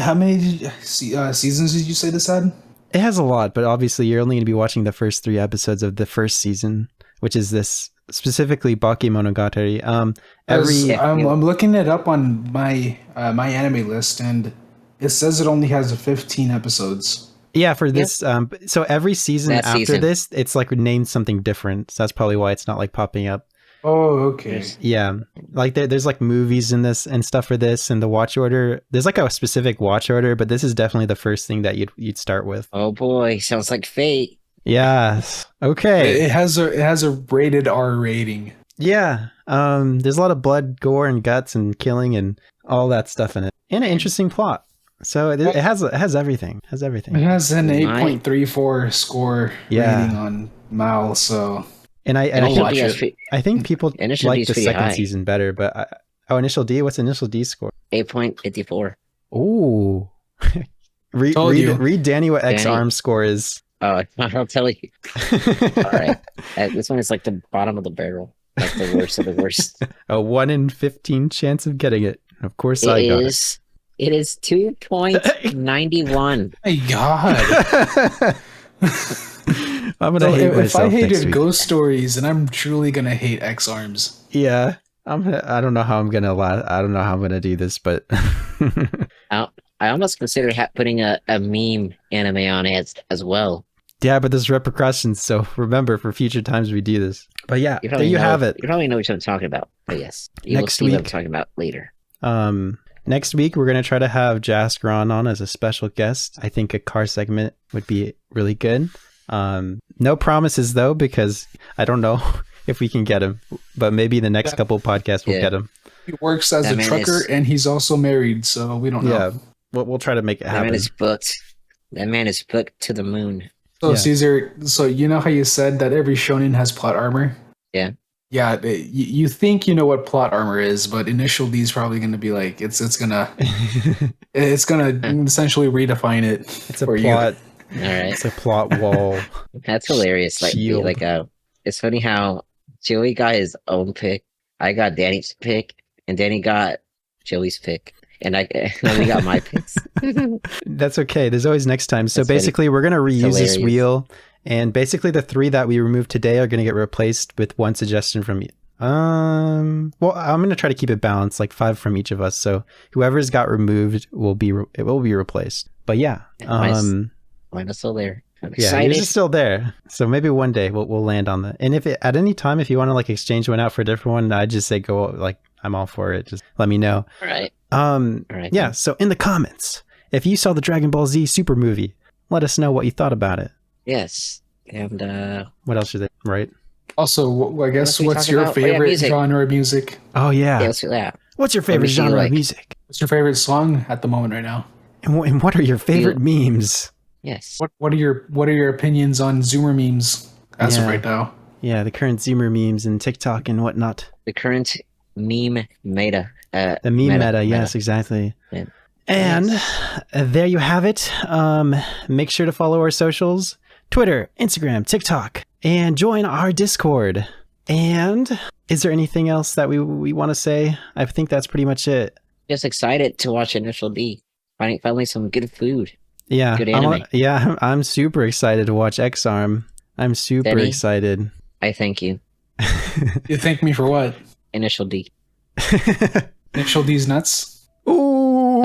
seasons did you say this had? It has a lot, but obviously you're only going to be watching the first 3 episodes of the first season, which is this specifically Bakemonogatari. I'm looking it up on my my anime list, and it says it only has 15 episodes. Yeah, for this, so every season That after season. this, it's like named something different. So that's probably why it's not like popping up. Oh, okay. Yeah, like there's like movies in this and stuff for this, and the watch order. There's like a specific watch order, but this is definitely the first thing that you'd start with. Oh boy, sounds like fate. Yes. Okay. It has a rated R rating. Yeah. There's a lot of blood, gore, and guts, and killing, and all that stuff in it, and an interesting plot. So it has everything. It has everything. It has an My- 8.34 score Yeah. rating on Mal, so And I Initial watch D has it. I think people Initial D like is the pretty second high. season better, but Initial D. What's Initial D score? 8.54. Ooh. Told you. read Danny what X Danny. Arm score is. Oh, I'll tell you. All right, this one is like the bottom of the barrel. Like the worst of the worst. A 1 in 15 chance of getting it. Of course, It I got is. It is 2.91. My God. I'm gonna So hate if myself I next hated week. ghost stories, then I'm truly gonna hate X Arms. Yeah, I don't know how I'm gonna do this, but I almost consider putting a meme anime on it as well. yeah, but there's repercussions. So remember for future times we do this. But yeah, there you have it. You probably know what I'm talking about. But yes, you will Next see what I'm week. talking about later. Next week we're gonna try to have Jaskron on as a special guest. I think a car segment would be really good. No promises though, because I don't know if we can get him, but maybe the next couple podcasts we'll get him. He works as a trucker and he's also married, so we don't know. Yeah, we'll try to make it happen. That man is booked. That man is booked to the moon. So Caesar, so you know how you said that every shonen has plot armor? Yeah. Yeah, you think you know what plot armor is, but Initial D is probably going to be like it's gonna essentially redefine it. It's a plot. All right. It's a plot wall. That's hilarious. Shield. It's funny how Joey got his own pick. I got Danny's pick, and Danny got Joey's pick, and we got my picks. That's okay. There's always next time. So basically, we're gonna reuse this wheel, and basically the 3 that we removed today are gonna get replaced with 1 suggestion from you. Well, I'm gonna try to keep it balanced, like 5 from each of us. So whoever's got removed will be replaced. But yeah, mine is still there. I'm excited. Yeah, yours is still there. So maybe one day we'll land on that. And if at any time, if you want to like exchange one out for a different one, I'd just say go. Like I'm all for it. Just let me know. All right. All right. Yeah. So in the comments, if you saw the Dragon Ball Z Super movie, let us know what you thought about it. Yes. And what else should they right? Also, I guess what's your favorite genre of music? Oh yeah. What's your favorite genre of music? What's your favorite song at the moment right now? And what are your favorite memes? Yes. What are your opinions on Zoomer memes as of right now? Yeah, the current Zoomer memes and TikTok and whatnot. The current meme meta. The meme meta. Yes, exactly. Yeah. And there you have it. Make sure to follow our socials: Twitter, Instagram, TikTok, and join our Discord. And is there anything else that we want to say? I think that's pretty much it. Just excited to watch Initial D. Finally some good food. Yeah, good anime. I'm super excited to watch X-Arm. I'm super excited. I thank you. You thank me for what? Initial D. Initial D's nuts? Ooh.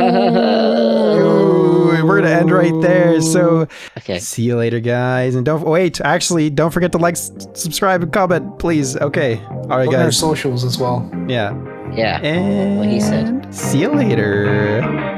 We're gonna end right there. So see you later, guys. And don't forget to like, subscribe, and comment, please. Okay. All right, guys. On our socials as well. Yeah. Yeah. And what he said. See you later.